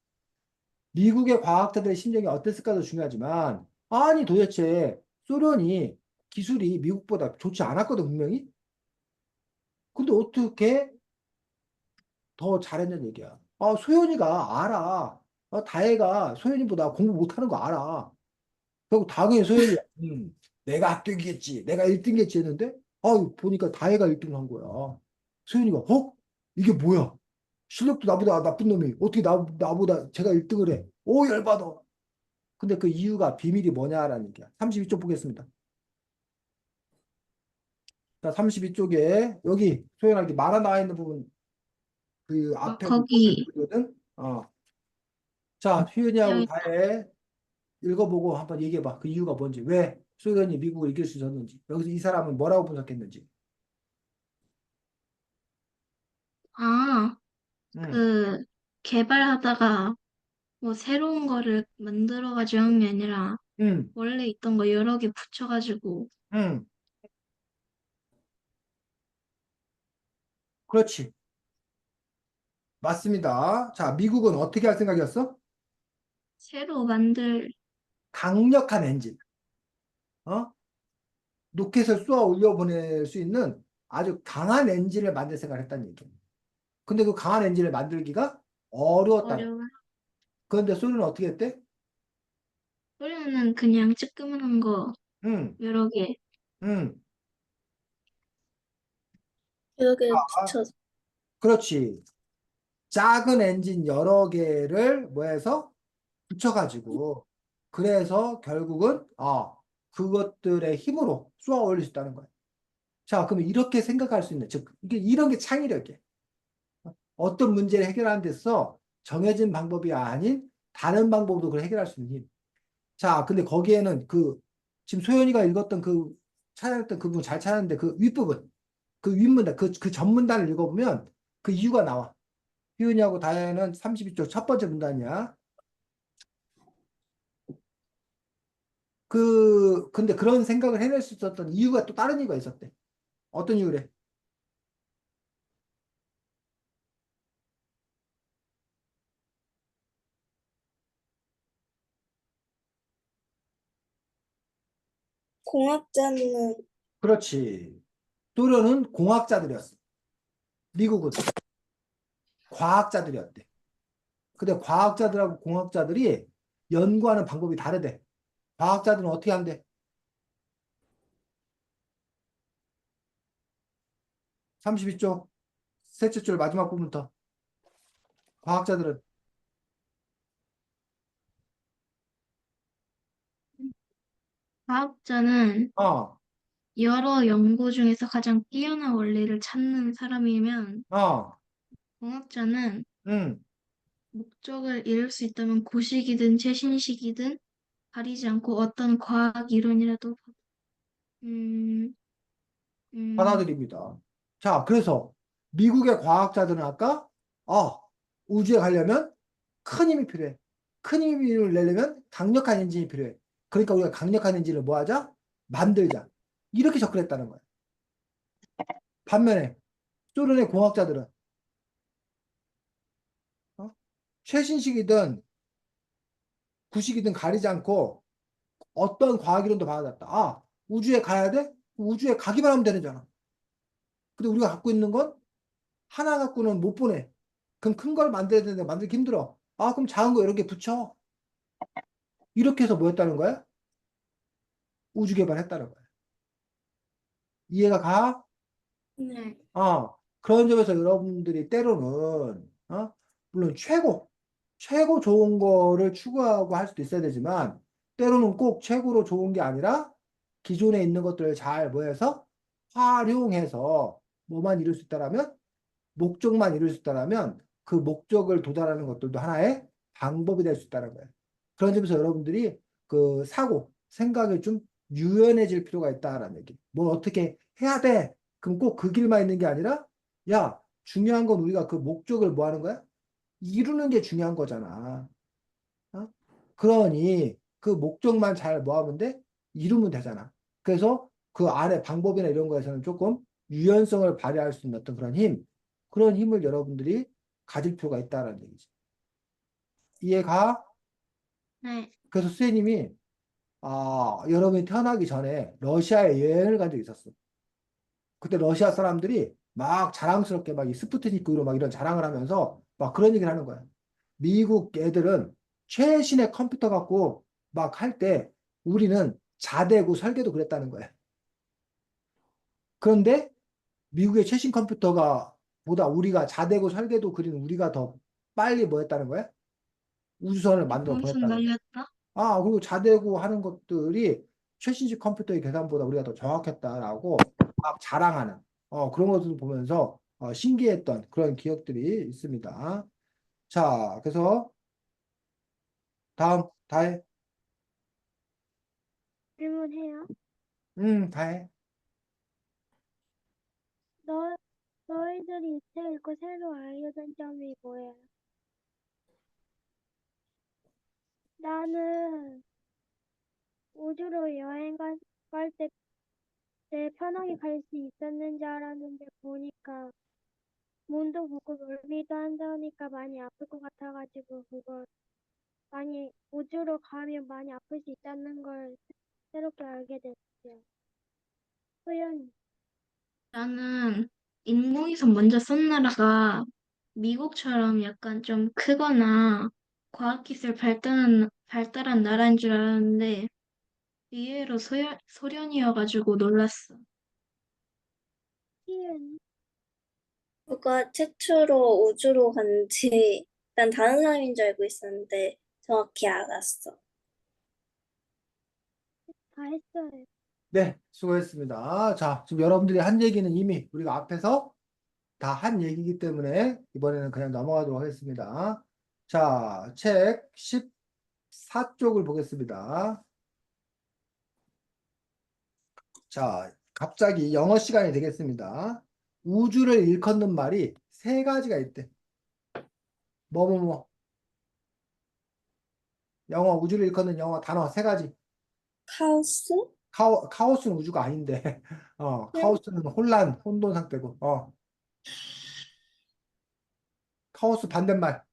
미국의 과학자들의 심정이 어땠을까도 중요하지만 아니 도대체 소련이 기술이 미국보다 좋지 않았거든 분명히. 근데 어떻게 더 잘했냐는 얘기야. 소연이가 알아. 다혜가 소연이보다 공부 못하는 거 알아. 그리고 당연히 소연이 내가 합격이겠지. 내가 1등겠지 했는데 보니까 다혜가 1등을 한 거야. 소연이가 이게 뭐야? 실력도 나보다 나쁜 놈이 어떻게 나보다 제가 1등을 해? 오, 열받아. 근데 그 이유가 비밀이 뭐냐라는 얘기야. 32쪽 보겠습니다. 자, 32쪽에 여기 소연아 이렇게 말아 나와 있는 부분 그 앞에 거기, 거든. 자, 휘은이하고 여기, 다혜 읽어보고 한번 얘기해봐. 그 이유가 뭔지. 왜 소련이 미국을 이길 수 있었는지. 여기서 이 사람은 뭐라고 분석했는지. 아, 응, 그, 개발하다가 뭐 새로운 거를 만들어가지고 한 게 아니라 응, 원래 있던 거 여러 개 붙여가지고, 응. 그렇지. 맞습니다. 자, 미국은 어떻게 할 생각이었어? 새로 만들, 강력한 엔진. 어? 로켓을 쏘아 올려보낼 수 있는 아주 강한 엔진을 만들 생각을 했다는 얘기예요. 근데 그 강한 엔진을 만들기가 어려웠다. 어려운, 그런데 소련은 어떻게 했대? 소리는 그냥 쬐끄만한 거 응, 여러 개. 응. 여기에 아, 붙여서. 그렇지. 작은 엔진 여러 개를 뭐 해서 붙여가지고 그래서 결국은 그것들의 힘으로 쏘아 올릴 수 있다는 거예요. 자, 그러면 이렇게 생각할 수 있는 즉 이게 이런 게 창의력이에요. 어떤 문제를 해결하는 데서 정해진 방법이 아닌 다른 방법으로 그걸 해결할 수 있는 힘. 자, 근데 거기에는 지금 소연이가 읽었던 찾아냈던 그 부분 잘 찾았는데 그 윗부분 그 윗문단 그 전문단을 읽어보면 그 이유가 나와. 희은이하고 다혜는 32쪽 첫 번째 문단이야. 근데 그런 생각을 해낼 수 있었던 이유가 또 다른 이유가 있었대. 어떤 이유래? 공학자는 그렇지. 소련은 공학자들이었어. 미국은 과학자들이었대. 근데 과학자들하고 공학자들이 연구하는 방법이 다르대. 과학자들은 어떻게 한대? 32쪽 셋째 줄 마지막 부분부터. 과학자들은 과학자는 어, 여러 연구 중에서 가장 뛰어난 원리를 찾는 사람이면, 어, 공학자는 음. 목적을 이룰 수 있다면 고식이든 최신식이든 가리지 않고 어떤 과학 이론이라도, 음, 음, 받아들입니다. 자, 그래서 미국의 과학자들은 아까 우주에 가려면 큰 힘이 필요해. 큰 힘을 내려면 강력한 엔진이 필요해. 그러니까 우리가 강력한 엔진을 뭐 하자? 만들자. 이렇게 접근했다는 거야. 반면에 소련의 공학자들은 어? 최신식이든 구식이든 가리지 않고 어떤 과학 이론도 받아들였다. 우주에 가야 돼? 우주에 가기만 하면 되는잖아. 근데 우리가 갖고 있는 건 하나 갖고는 못 보내. 그럼 큰 걸 만들어야 되는데 만들기 힘들어. 그럼 작은 거 여러 개 붙여. 이렇게 해서 뭐 했다는 거야? 우주 개발했다는 거야. 이해가 가? 네. 그런 점에서 여러분들이 때로는, 물론 최고 좋은 거를 추구하고 할 수도 있어야 되지만, 때로는 꼭 최고로 좋은 게 아니라, 기존에 있는 것들을 잘 뭐해서 활용해서 뭐만 이룰 수 있다라면, 목적만 이룰 수 있다라면, 그 목적을 도달하는 것들도 하나의 방법이 될 수 있다는 거예요. 그런 점에서 여러분들이 생각이 좀 유연해질 필요가 있다라는 얘기. 뭘 어떻게 해야 돼? 그럼 꼭 그 길만 있는 게 아니라, 야, 중요한 건 우리가 그 목적을 뭐 하는 거야? 이루는 게 중요한 거잖아. 어? 그러니 그 목적만 잘 모아면 돼? 이루면 되잖아. 그래서 그 안에 방법이나 이런 거에서는 조금 유연성을 발휘할 수 있는 어떤 그런 힘을 여러분들이 가질 필요가 있다라는 얘기지. 이해가? 네, 그래서 수혜님이 여러분이 태어나기 전에 러시아에 여행을 간 적이 있었어. 그때 러시아 사람들이 막 자랑스럽게 막 이 스푸트니크로 막 이런 자랑을 하면서 막 그런 얘기를 하는 거야. 미국 애들은 최신의 컴퓨터 갖고 막 할 때 우리는 자대고 설계도 그랬다는 거야. 그런데 미국의 최신 컴퓨터가 보다 우리가 자대고 설계도 그린 우리가 더 빨리 뭐 했다는 거야? 우주선을 만들어 무슨 보냈다는 거야. 날렸다? 아, 그리고 자대고 하는 것들이 최신식 컴퓨터의 계산보다 우리가 더 정확했다라고 막 자랑하는 그런 것들을 보면서 신기했던 그런 기억들이 있습니다. 자, 그래서 다음 다해. 질문해요. 다해. 너희들이 이 책 읽고 새로 알려준 점이 뭐예요? 나는 우주로 여행 갈 때 내 편하게 갈 수 있었는지 알았는데 보니까 문도 보고 멀미도 한다니까 많이 아플 것 같아가지고 그걸 많이 우주로 가면 많이 아플 수 있다는 걸 새롭게 알게 됐어요. 소연이. 나는 인공위성 먼저 쏜 나라가 미국처럼 약간 좀 크거나 과학기술 발달한 나라인 줄 알았는데 의외로 소련이어가지고 놀랐어. 희은이. 누가 최초로 우주로 간지 난 다른 사람인 줄 알고 있었는데 정확히 알았어. 다 했어요. 네, 수고했습니다. 자, 지금 여러분들이 한 얘기는 이미 우리가 앞에서 다 한 얘기이기 때문에 이번에는 그냥 넘어가도록 하겠습니다. 자, 책 14쪽을 보겠습니다. 자, 갑자기 영어 시간이 되겠습니다. 우주를 일컫는 말이 세 가지가 있대. 뭐뭐뭐. 영어, 우주를 일컫는 영어 단어 세 가지. 카오스? 카오스는 우주가 아닌데. 카오스는 혼란, 혼돈 상태고. 카오스 반대말.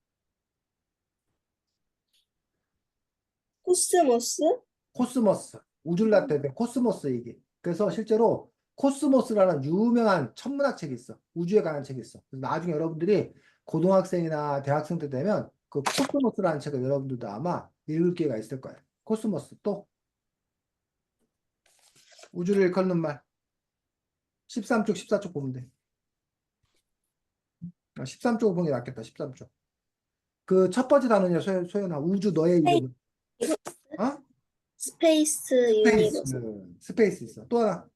코스모스? 코스모스. 우주를 나타낼 때 코스모스 얘기. 그래서 실제로 코스모스라는 유명한 천문학 책이 있어. 우주에 관한 책이 있어. 그래서 나중에 여러분들이 고등학생이나 대학생 때 되면 그 코스모스라는 책을 여러분들도 아마 읽을 기회가 있을 거예요. 코스모스 또 우주를 일컫는 말 13쪽 14쪽 보면 돼. 13쪽 보는 게 낫겠다. 13쪽. 그 첫 번째 단어냐 소연아 우주 너의 이름은 어? 스페이스 스페이스 유니버스. 스페이스 있어. 또 하나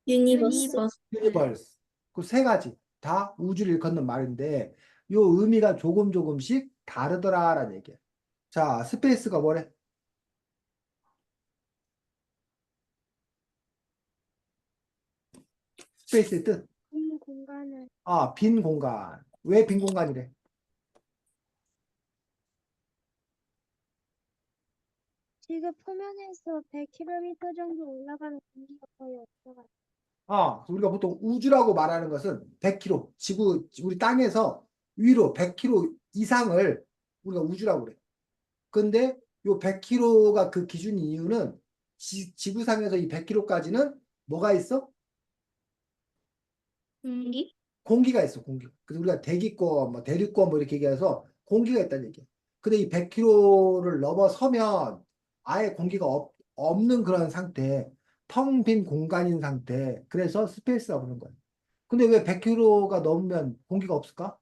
유니버스? 유니버스. 유니버스. 그 세 가지 다 우주를 일컫는 말인데 요 의미가 조금씩 다르더라라는 얘기야. 자, 스페이스가 뭐래? 스페이스의 뜻. 빈 공간을 빈 공간. 왜 빈 공간이래? 지구 표면에서 100km 정도 올라가는 공기가 거의 없어가지고 우리가 보통 우주라고 말하는 것은 100km, 우리 땅에서 위로 100km 이상을 우리가 우주라고 그래. 근데 요 100km가 그 기준인 이유는 지구상에서 이 100km까지는 뭐가 있어? 공기? 공기가 있어, 공기. 그래서 우리가 대기권, 뭐 대륙권 뭐 이렇게 얘기해서 공기가 있다는 얘기야. 근데 이 100km를 넘어서면 아예 공기가 없는 그런 상태, 텅 빈 공간인 상태. 그래서 스페이스라고 부르는 거야. 근데 왜 100km가 넘으면 공기가 없을까?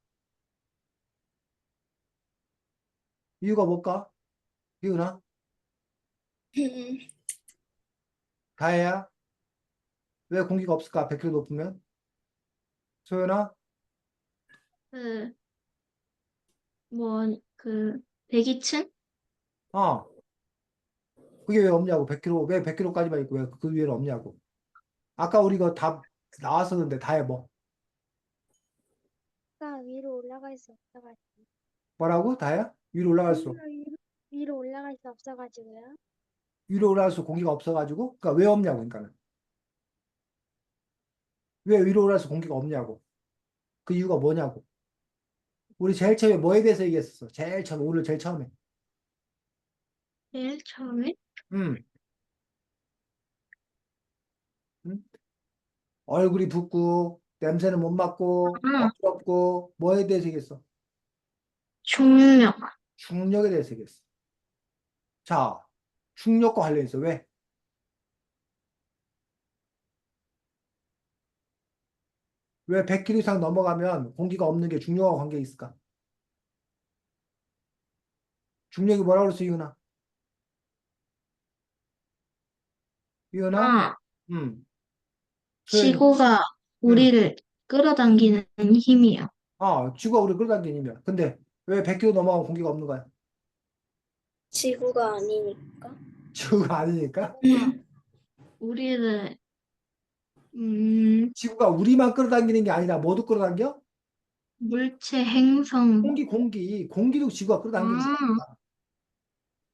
이유가 뭘까? 이유나? 다혜야? 왜 공기가 없을까? 100km 높으면? 소연아? 그, 대기층? 어. 그게 왜 없냐고. 100km, 왜 100km까지만 있고 왜 그 위에는 없냐고. 아까 우리 이거 답 나왔었는데 다혜 뭐? 위로 올라갈 수 없어가지고 뭐라고? 다혜야? 위로 올라갈수록. 위로 올라갈 수 없어가지고요. 위로 올라갈수록 공기가 없어가지고? 그러니까 왜 없냐고, 그러니까는. 왜 위로 올라갈수록 공기가 없냐고. 그 이유가 뭐냐고. 우리 제일 처음에 뭐에 대해서 얘기했었어? 제일 처음에, 오늘 제일 처음에. 제일 처음에? 음. 음? 얼굴이 붓고, 냄새는 못 맡고, 아, 어지럽고, 뭐에 대해서 얘기했어? 중력. 중력에 대해서 얘기했어. 자, 중력과 관련 있어. 왜? 왜 100km 이상 넘어가면 공기가 없는 게 중력과 관계 있을까? 중력이 뭐라고 그랬어, 이은아? 이은아? 아, 음. 소연이. 지구가 음. 우리를 끌어당기는 힘이요. 지구가 우리 끌어당기면. 근데 왜 100km 넘어가면 공기가 없는 거야? 지구가 아니니까. 지구가 아니니까? 음, 우리를, 음, 지구가 우리만 끌어당기는 게 아니라 모두 끌어당겨? 물체, 행성, 공기도 지구가 끌어당기는 거야. 아,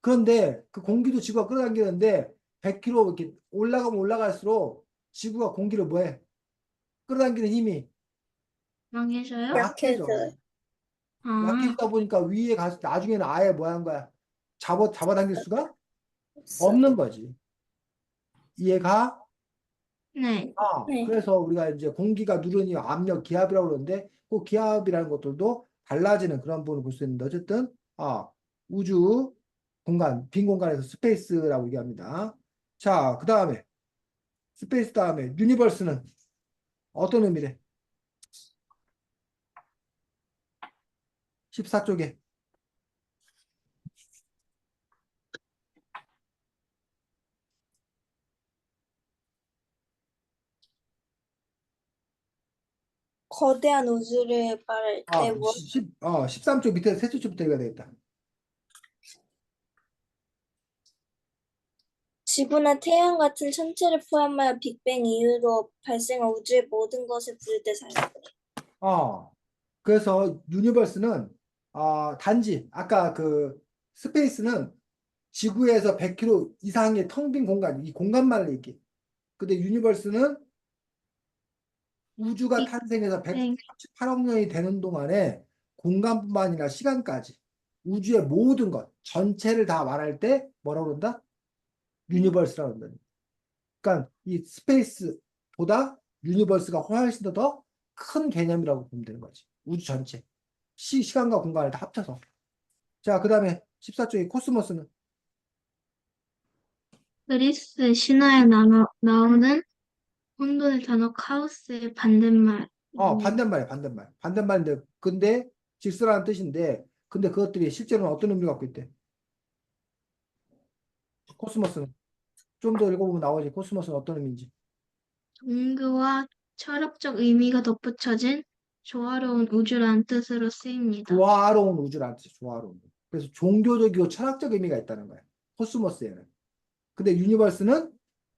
그런데 그 공기도 지구가 끌어당기는데 100km 이렇게 올라가면 올라갈수록 지구가 공기를 뭐해? 끌어당기는 힘이 망해져요? 약해져. 약해져요. 아, 약해지다 보니까 위에 가서 나중에는 아예 뭐 하는 거야? 잡아당길 수가 없어요. 없는 거지. 이해가? 네. 네. 그래서 우리가 이제 공기가 누르니 압력, 기압이라고 그러는데 그 기압이라는 것들도 달라지는 그런 부분을 볼 수 있는데 어쨌든 우주 공간, 빈 공간에서 스페이스라고 얘기합니다. 자, 그 다음에 스페이스 다음에 유니버스는 어떤 의미래? 14쪽에 거대한 우주를 말할 때 뭐, 13쪽 밑에 세 줄부터 읽어야 되겠다. 지구나 태양 같은 천체를 포함하여 빅뱅 이후로 발생한 우주의 모든 것을 부를 때 사용해요. 그래서 유니버스는 단지 아까 그 스페이스는 지구에서 100km 이상의 텅 빈 공간, 이 공간만을 얘기해. 근데 유니버스는 우주가 탄생해서 빅뱅. 138억 년이 되는 동안에 공간뿐만 아니라 시간까지 우주의 모든 것 전체를 다 말할 때 뭐라고 그런다? 유니버스라고 그런다. 그러니까 이 스페이스보다 유니버스가 훨씬 더 큰 개념이라고 보면 되는 거지. 우주 전체. 시간과 공간을 다 합쳐서. 자, 그 다음에 14쪽의 코스모스는 그리스 신화에 나오는 혼돈의 단어 카오스의 반대말. 반대말이야, 반대말. 반대말인데, 근데 질서라는 뜻인데, 근데 그것들이 실제로는 어떤 의미를 갖고 있대? 코스모스는. 좀 더 읽어보면 나오지. 코스모스는 어떤 의미인지. 종교와 철학적 의미가 덧붙여진 조화로운 우주라는 뜻으로 쓰입니다. 조화로운 우주라는 뜻이 조화로운. 그래서 종교적이고 철학적 의미가 있다는 거야. 코스모스에는. 근데 유니버스는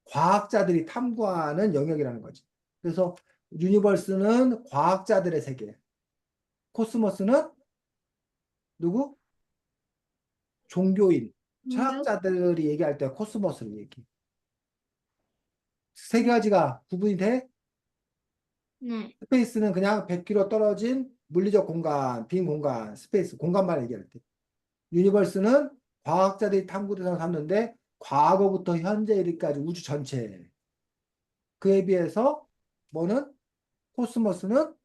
과학자들이 탐구하는 영역이라는 거지. 그래서 유니버스는 과학자들의 세계. 코스모스는 누구? 종교인, 종교? 철학자들이 얘기할 때 코스모스를 얘기해. 세 가지가 구분이 돼? 네. 스페이스는 그냥 100km 떨어진 물리적 공간, 빈 공간, 스페이스, 공간만 얘기할 때. 유니버스는 과학자들이 탐구돼서 삼는데 과거부터 현재 이르기까지 우주 전체. 그에 비해서 뭐는 코스모스는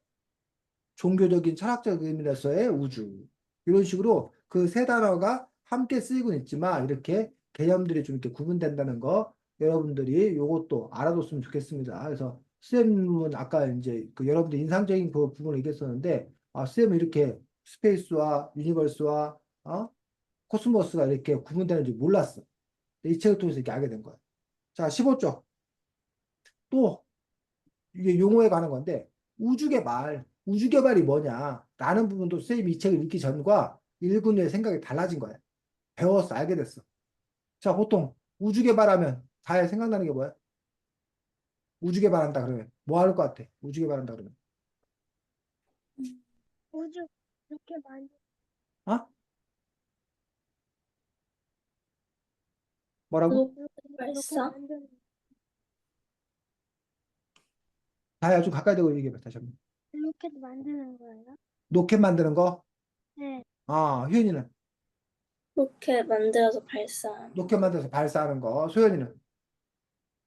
종교적인 철학적 의미에서의 우주. 이런 식으로 그 세 단어가 함께 쓰이고는 있지만 이렇게 개념들이 좀 이렇게 구분된다는 거 여러분들이 요것도 알아뒀으면 좋겠습니다. 그래서 쌤은 아까 이제 그 여러분들 인상적인 그 부분을 얘기했었는데 쌤은 이렇게 스페이스와 유니버스와 코스모스가 이렇게 구분되는 줄 몰랐어. 이 책을 통해서 이렇게 알게 된 거야. 자, 15쪽. 또 이게 용어에 관한 건데 우주개발이 뭐냐? 라는 부분도 쌤이 이 책을 읽기 전과 읽은 후에 생각이 달라진 거야. 배워서 알게 됐어. 자, 보통 우주개발하면 다 생각나는 게 뭐야? 우주개발한다 그러면 뭐 할 것 같아? 우주개발한다 그러면 우주 이렇게 많이 어? 뭐라고? 로켓 이렇게 발사, 만드는 다야 좀 가까이 대고 얘기해봐 다시 한번. 로켓 만드는 거예요? 로켓 만드는 거? 네. 효연이는 로켓 만들어서 발사하는 로켓 만들어서 발사하는 거. 소연이는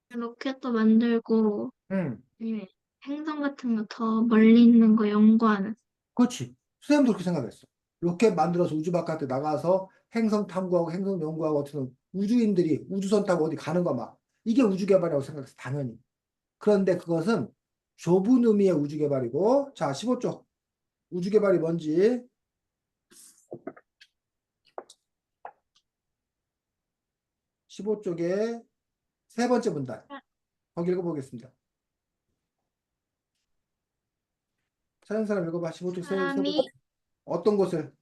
로켓도 만들고, 응, 예, 행성 같은 거 더 멀리 있는 거 연구하는. 그렇지. 수염도 그렇게 생각했어. 로켓 만들어서 우주 바깥에 나가서 행성 탐구하고 행성 연구하고 어떤 우주인들이 우주선 타고 어디 가는 거 막. 이게 우주 개발이라고 생각해서 당연히. 그런데 그것은 좁은 의미의 우주 개발이고, 자, 15쪽. 우주 개발이 뭔지. 15쪽에 세 번째 문단. 거기 읽어보겠습니다. 찾은 사람 읽어봐. 15쪽 세 번째. 사람이 어떤 곳을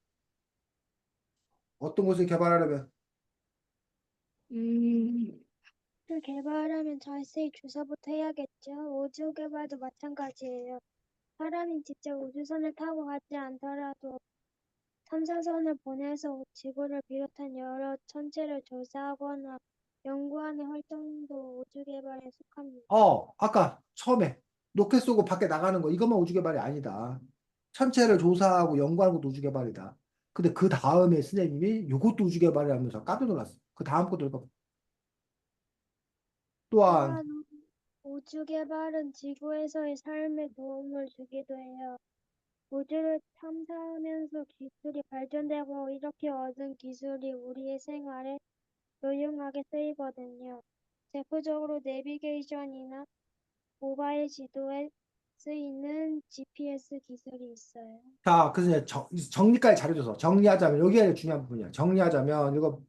개발하려면. 를 개발하면 자세히 조사부터 해야겠죠. 우주 개발도 마찬가지예요. 사람이 직접 우주선을 타고 가지 않더라도 탐사선을 보내서 지구를 비롯한 여러 천체를 조사하거나 연구하는 활동도 우주 개발에 속합니다. 아까 처음에 로켓 쏘고 밖에 나가는 거 이것만 우주 개발이 아니다. 천체를 조사하고 연구하는 것도 우주 개발이다. 근데 그 다음에 선생님이 이것도 우주 개발이라면서 깜짝 놀랐어. 그 다음 것도 읽어. 또한 또한 우주 개발은 지구에서의 삶에 도움을 주기도 해요. 우주를 탐사하면서 기술이 발전되고 이렇게 얻은 기술이 우리의 생활에 유용하게 쓰이거든요. 대표적으로 내비게이션이나 모바일 지도에 쓰이는 GPS 기술이 있어요. 자, 그래서 이제 정리까지 잘해줘서 정리하자면 여기가 중요한 부분이야. 정리하자면 이거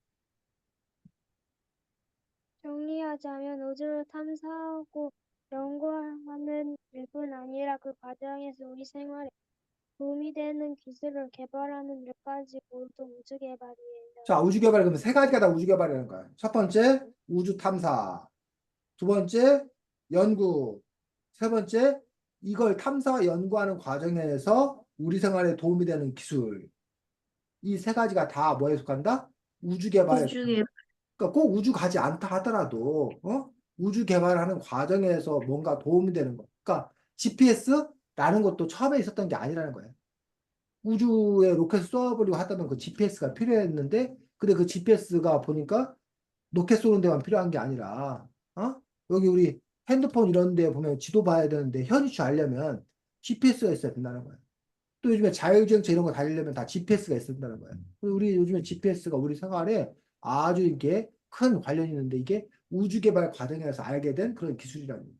정리하자면 우주를 탐사하고 연구하는 일뿐 아니라 그 과정에서 우리 생활에 도움이 되는 기술을 개발하는 일까지 모두 우주 개발이에요. 자, 우주 개발 그러면 세 가지가 다 우주 개발이라는 거야. 첫 번째 우주 탐사, 두 번째 연구, 세 번째 이걸 탐사 연구하는 과정에서 우리 생활에 도움이 되는 기술. 이 세 가지가 다 뭐에 속한다? 우주 개발에 우주 속한다. 개발. 그러니까 꼭 우주 가지 않다 하더라도 우주 개발하는 과정에서 뭔가 도움이 되는 거. 그러니까 GPS라는 것도 처음에 있었던 게 아니라는 거예요. 우주에 로켓 쏘아보려고 하다면 그 GPS가 필요했는데, 근데 그 GPS가 보니까 로켓 쏘는 데만 필요한 게 아니라, 여기 우리 핸드폰 이런 데 보면 지도 봐야 되는데 현위치 알려면 GPS가 있어야 된다는 거예요. 또 요즘에 자율주행차 이런 거 달리려면 다 GPS가 있어야 된다는 거예요. 우리 요즘에 GPS가 우리 생활에 아주 이게 큰 관련이 있는데 이게 우주 개발 과정에서 알게 된 그런 기술이라는 거예요.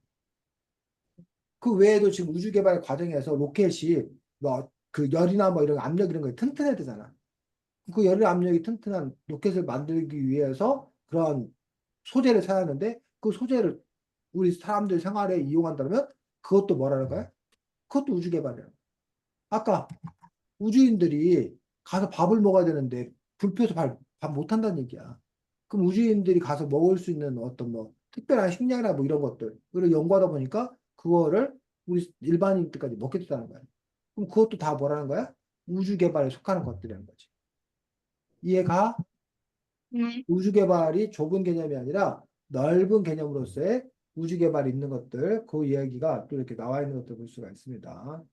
그 외에도 지금 우주 개발 과정에서 로켓이 뭐 그 열이나 뭐 이런 압력 이런 거 튼튼해야 되잖아. 그 열 압력이 튼튼한 로켓을 만들기 위해서 그런 소재를 찾았는데 그 소재를 우리 사람들 생활에 이용한다면 그것도 뭐라는 거야? 그것도 우주 개발이야. 아까 우주인들이 가서 밥을 먹어야 되는데 불 펴서 밥 못한다는 얘기야. 그럼 우주인들이 가서 먹을 수 있는 어떤 뭐 특별한 식량이나 뭐 이런 것들을 연구하다 보니까 그거를 우리 일반인들까지 먹게 됐다는 거야. 그럼 그것도 다 뭐라는 거야? 우주 개발에 속하는 것들이라는 거지. 이해가? 네. 우주 개발이 좁은 개념이 아니라 넓은 개념으로서의 우주 개발이 있는 것들, 그 이야기가 또 이렇게 나와 있는 것들 볼 수가 있습니다.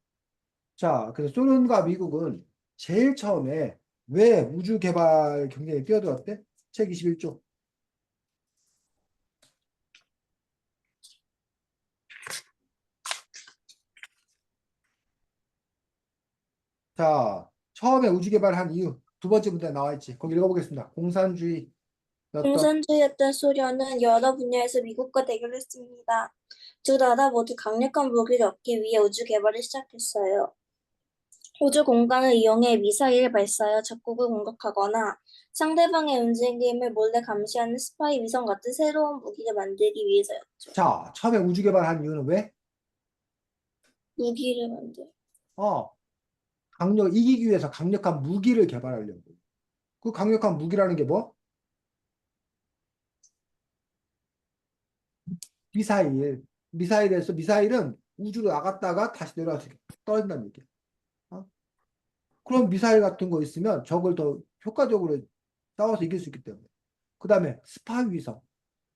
자, 그래서 소련과 미국은 제일 처음에 왜 우주 개발 경쟁에 뛰어들었대? 책 21조. 자, 처음에 우주 개발한 이유 두 번째 문제에 나와 있지. 거기 읽어보겠습니다. 공산주의였던. 공산주의였던 소련은 여러 분야에서 미국과 대결했습니다. 두 나라 모두 강력한 무기를 얻기 위해 우주 개발을 시작했어요. 우주 공간을 이용해 미사일을 발사하여 적국을 공격하거나 상대방의 움직임을 몰래 감시하는 스파이 위성 같은 새로운 무기를 만들기 위해서였죠. 자, 처음에 우주 개발한 이유는 왜? 무기를 만들. 이기기 위해서 강력한 무기를 개발하려고. 그 강력한 무기라는 게 뭐? 미사일은 우주로 나갔다가 다시 내려와서 떨어진다는 얘기야. 그런 미사일 같은 거 있으면 적을 더 효과적으로 싸워서 이길 수 있기 때문에. 그 다음에 스파이 위성.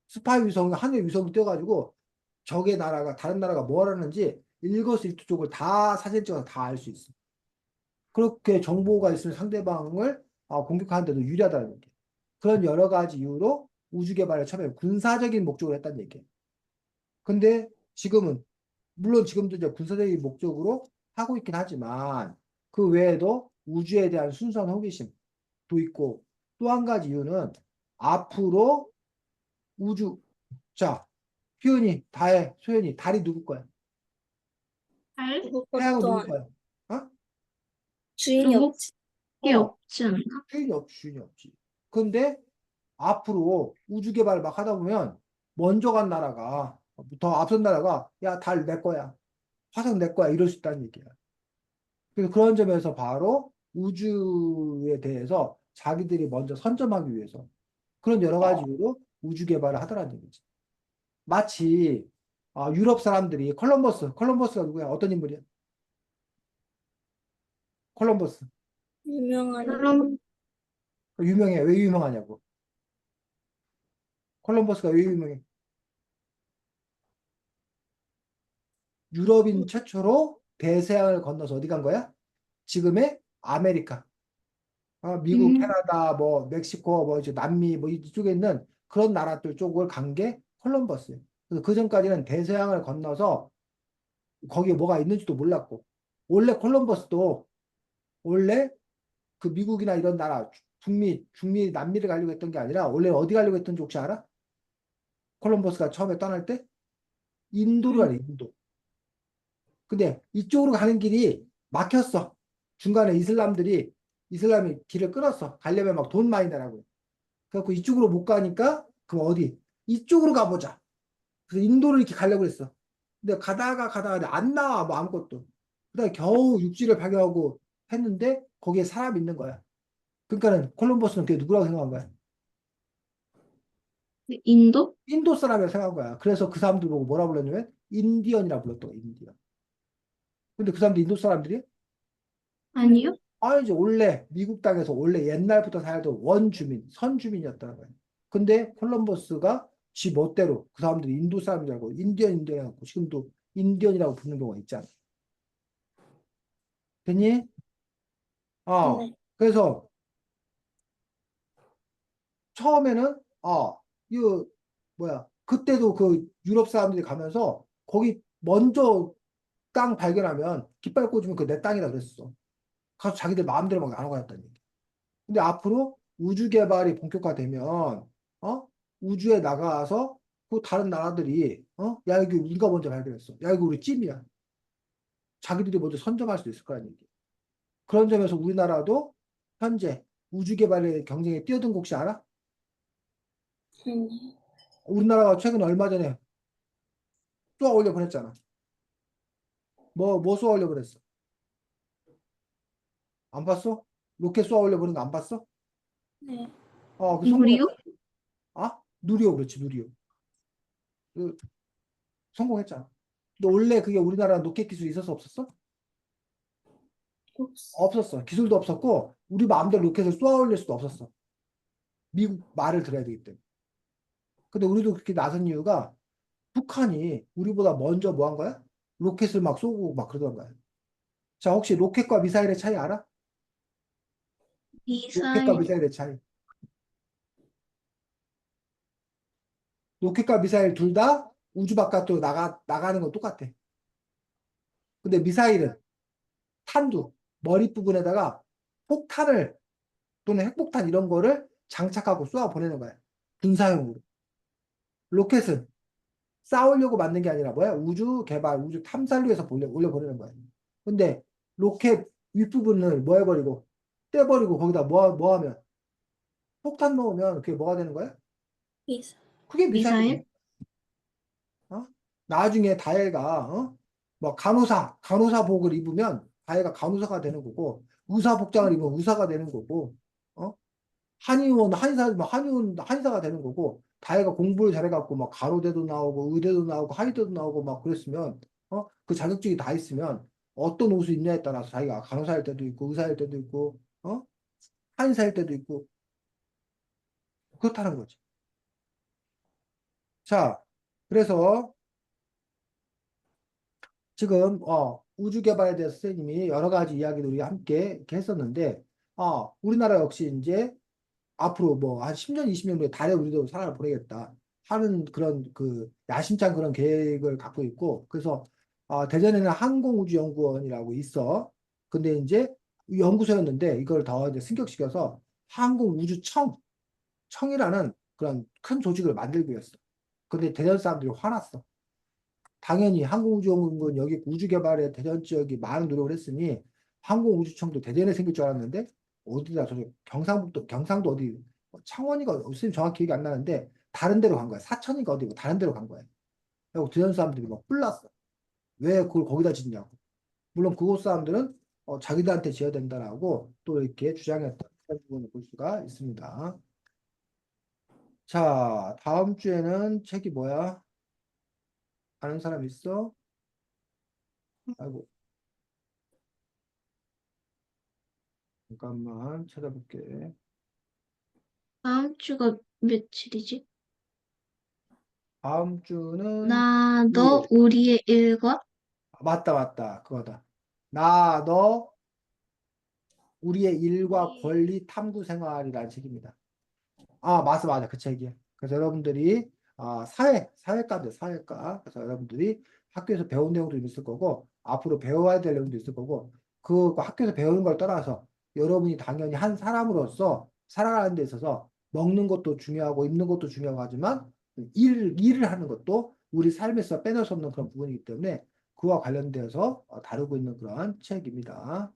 스파이 위성은 하늘 위성을 띄워가지고 적의 나라가, 다른 나라가 뭘 하는지 일거수일투족을 다 사진 찍어서 다 알 수 있어. 그렇게 정보가 있으면 상대방을 공격하는 데도 유리하다는 얘기야. 그런 여러 가지 이유로 우주 개발을 처음에 군사적인 목적으로 했다는 얘기야. 근데 지금은, 물론 지금도 이제 군사적인 목적으로 하고 있긴 하지만 그 외에도 우주에 대한 순수한 호기심도 있고 또 한 가지 이유는 앞으로 우주, 자, 효연이, 다혜, 소연이, 달이 누구 거야? 달? 태양은 그것도 누구 거야? 어? 주인이 누구 없지. 게 어, 없지 않나? 주인이 없지, 주인이 없지. 근데 앞으로 우주 개발 막 하다 보면 먼저 간 나라가, 더 앞선 나라가, 야, 달 내 거야. 화성 내 거야. 이럴 수 있다는 얘기야. 그래서 그런 점에서 바로 우주에 대해서 자기들이 먼저 선점하기 위해서 그런 여러 가지 이유로 우주 개발을 하더라는 얘기지. 마치 유럽 사람들이 컬럼버스가 누구야? 어떤 인물이야? 컬럼버스. 유명한 그럼 유명해. 왜 유명하냐고. 컬럼버스가 왜 유명해? 유럽인 최초로 대서양을 건너서 어디 간 거야? 지금의 아메리카. 미국, 음, 캐나다, 뭐 멕시코, 뭐 이제 남미, 뭐 이쪽에 있는 그런 나라들 쪽을 간 게 콜럼버스예요. 그래서 그 전까지는 대서양을 건너서 거기에 뭐가 있는지도 몰랐고, 원래 콜럼버스도 원래 그 미국이나 이런 나라, 중미, 남미를 가려고 했던 게 아니라 원래 어디 가려고 했던지 혹시 알아? 콜럼버스가 처음에 떠날 때 인도를 가래, 인도. 근데 이쪽으로 가는 길이 막혔어. 중간에 이슬람이 길을 끊었어. 가려면 막 돈 많이 내라고. 그래갖고 이쪽으로 못 가니까 그럼 어디? 이쪽으로 가보자. 그래서 인도를 이렇게 가려고 했어. 근데 가다가 안 나와 뭐 아무것도. 그다음에 겨우 육지를 발견하고 했는데 거기에 사람이 있는 거야. 그러니까는 콜럼버스는 그게 누구라고 생각한 거야? 인도? 인도 사람이라고 생각한 거야. 그래서 그 사람들 보고 뭐라 불렀냐면 인디언이라 불렀던 거야. 인디언. 근데 그 사람들 인도 사람들이 아니요? 이제 원래 미국 땅에서 원래 옛날부터 살던 원주민, 선주민이었다는 거예요. 근데 콜럼버스가 지 멋대로 그 사람들이 인도 사람인 알고 인디언이라고 지금도 인디언이라고 부르는 경우가 있잖아. 됐니? 네. 그래서 처음에는 이거 뭐야? 그때도 그 유럽 사람들이 가면서 거기 먼저 땅 발견하면 깃발 꽂으면 그 내 땅이다 그랬어. 가서 자기들 마음대로 막 나눠 가졌다는 얘기. 근데 앞으로 우주 개발이 본격화되면 우주에 나가서 그 다른 나라들이 야 이거 우리가 먼저 발견했어. 야 이거 우리 찜이야. 자기들이 먼저 선점할 수도 있을 거라는 얘기. 그런 점에서 우리나라도 현재 우주 개발의 경쟁에 뛰어든 곳이 알아? 음, 우리나라가 최근 얼마 전에 쏘아 올려 보냈잖아. 뭐 쏘아 올려 보냈어? 안 봤어? 로켓 쏘아 올려 보낸 거 안 봤어? 네. 그 누구리요? 성공했어. 누리호 그렇지 누리호. 그 성공했잖아. 근데 원래 그게 우리나라 로켓 기술이 있었어 없었어? 없었어. 기술도 없었고 우리 마음대로 로켓을 쏘아 올릴 수도 없었어. 미국 말을 들어야 되기 때문에. 근데 우리도 그렇게 나선 이유가 북한이 우리보다 먼저 뭐 한 거야? 로켓을 막 쏘고 막 그러던 거야. 자, 혹시 로켓과 미사일의 차이 알아? 로켓과 미사일. 미사일의 차이. 로켓과 미사일 둘 다 우주 바깥으로 나가는 건 똑같아. 근데 미사일은 탄두, 머리 부분에다가 폭탄을 또는 핵폭탄 이런 거를 장착하고 쏘아 보내는 거야. 군사용으로. 로켓은 싸우려고 만든 게 아니라 뭐야? 우주 개발, 우주 탐사를 위해서 올려보내는 거야. 근데 로켓 윗부분을 뭐 해버리고, 떼버리고 거기다 뭐 하면? 폭탄 넣으면 그게 뭐가 되는 거야? 미사. 그게 미사일이 되는 미사일? 거야. 나중에 다혜가, 뭐 간호사복을 입으면 다혜가 간호사가 되는 거고, 의사 복장을 입으면 의사가 되는 거고, 어? 한의사가 되는 거고, 다혜가 공부를 잘해갖고, 막, 가로대도 나오고, 의대도 나오고, 하의대도 나오고, 막 그랬으면, 그 자격증이 다 있으면, 어떤 옷을 입냐에 따라서 자기가 간호사일 때도 있고, 의사일 때도 있고, 한의사일 때도 있고, 그렇다는 거지. 자, 그래서 지금, 우주 개발에 대해서 선생님이 여러 가지 이야기를 우리 함께 이렇게 했었는데, 우리나라 역시 이제 앞으로 뭐 한 10년, 20년 후에 달에 우리도 살아 보내겠다 하는 그런 그 야심찬 그런 계획을 갖고 있고 그래서 대전에는 항공우주연구원이라고 있어. 근데 이제 연구소였는데 이걸 더 이제 승격시켜서 청이라는 그런 큰 조직을 만들기 위해서. 근데 대전 사람들이 화났어. 당연히 항공우주연구원 여기 우주 개발에 대전 지역이 많은 노력을 했으니 항공우주청도 대전에 생길 줄 알았는데 어디다 경상도 어디 창원이가 어디 정확히 기억이 안 나는데 다른 데로 간 거야. 사천이가 어디고 다른 데로 간 거야. 그리고 대전 사람들이 막 뿔났어. 왜 그걸 거기다 짓냐고. 물론 그곳 사람들은 자기들한테 지어야 된다라고 또 이렇게 주장했던 그런 부분을 볼 수가 있습니다. 자, 다음 주에는 책이 뭐야? 아는 사람 있어? 아이고, 잠깐만 찾아볼게. 다음 주가 며칠이지? 다음 주는 나, 너, 2일. 우리의 일과 맞다. 그거다. 나, 너, 우리의 일과 우리 권리 탐구 생활이라는 책입니다. 아, 맞아. 그 책이에요. 그래서 여러분들이 사회과. 그래서 여러분들이 학교에서 배운 내용도 있을 거고 앞으로 배워야 될 내용도 있을 거고 그 학교에서 배우는 걸 떠나서 여러분이 당연히 한 사람으로서 살아가는 데 있어서 먹는 것도 중요하고 입는 것도 중요하고 하지만 일을 하는 것도 우리 삶에서 빼놓을 수 없는 그런 부분이기 때문에 그와 관련되어서 다루고 있는 그런 책입니다.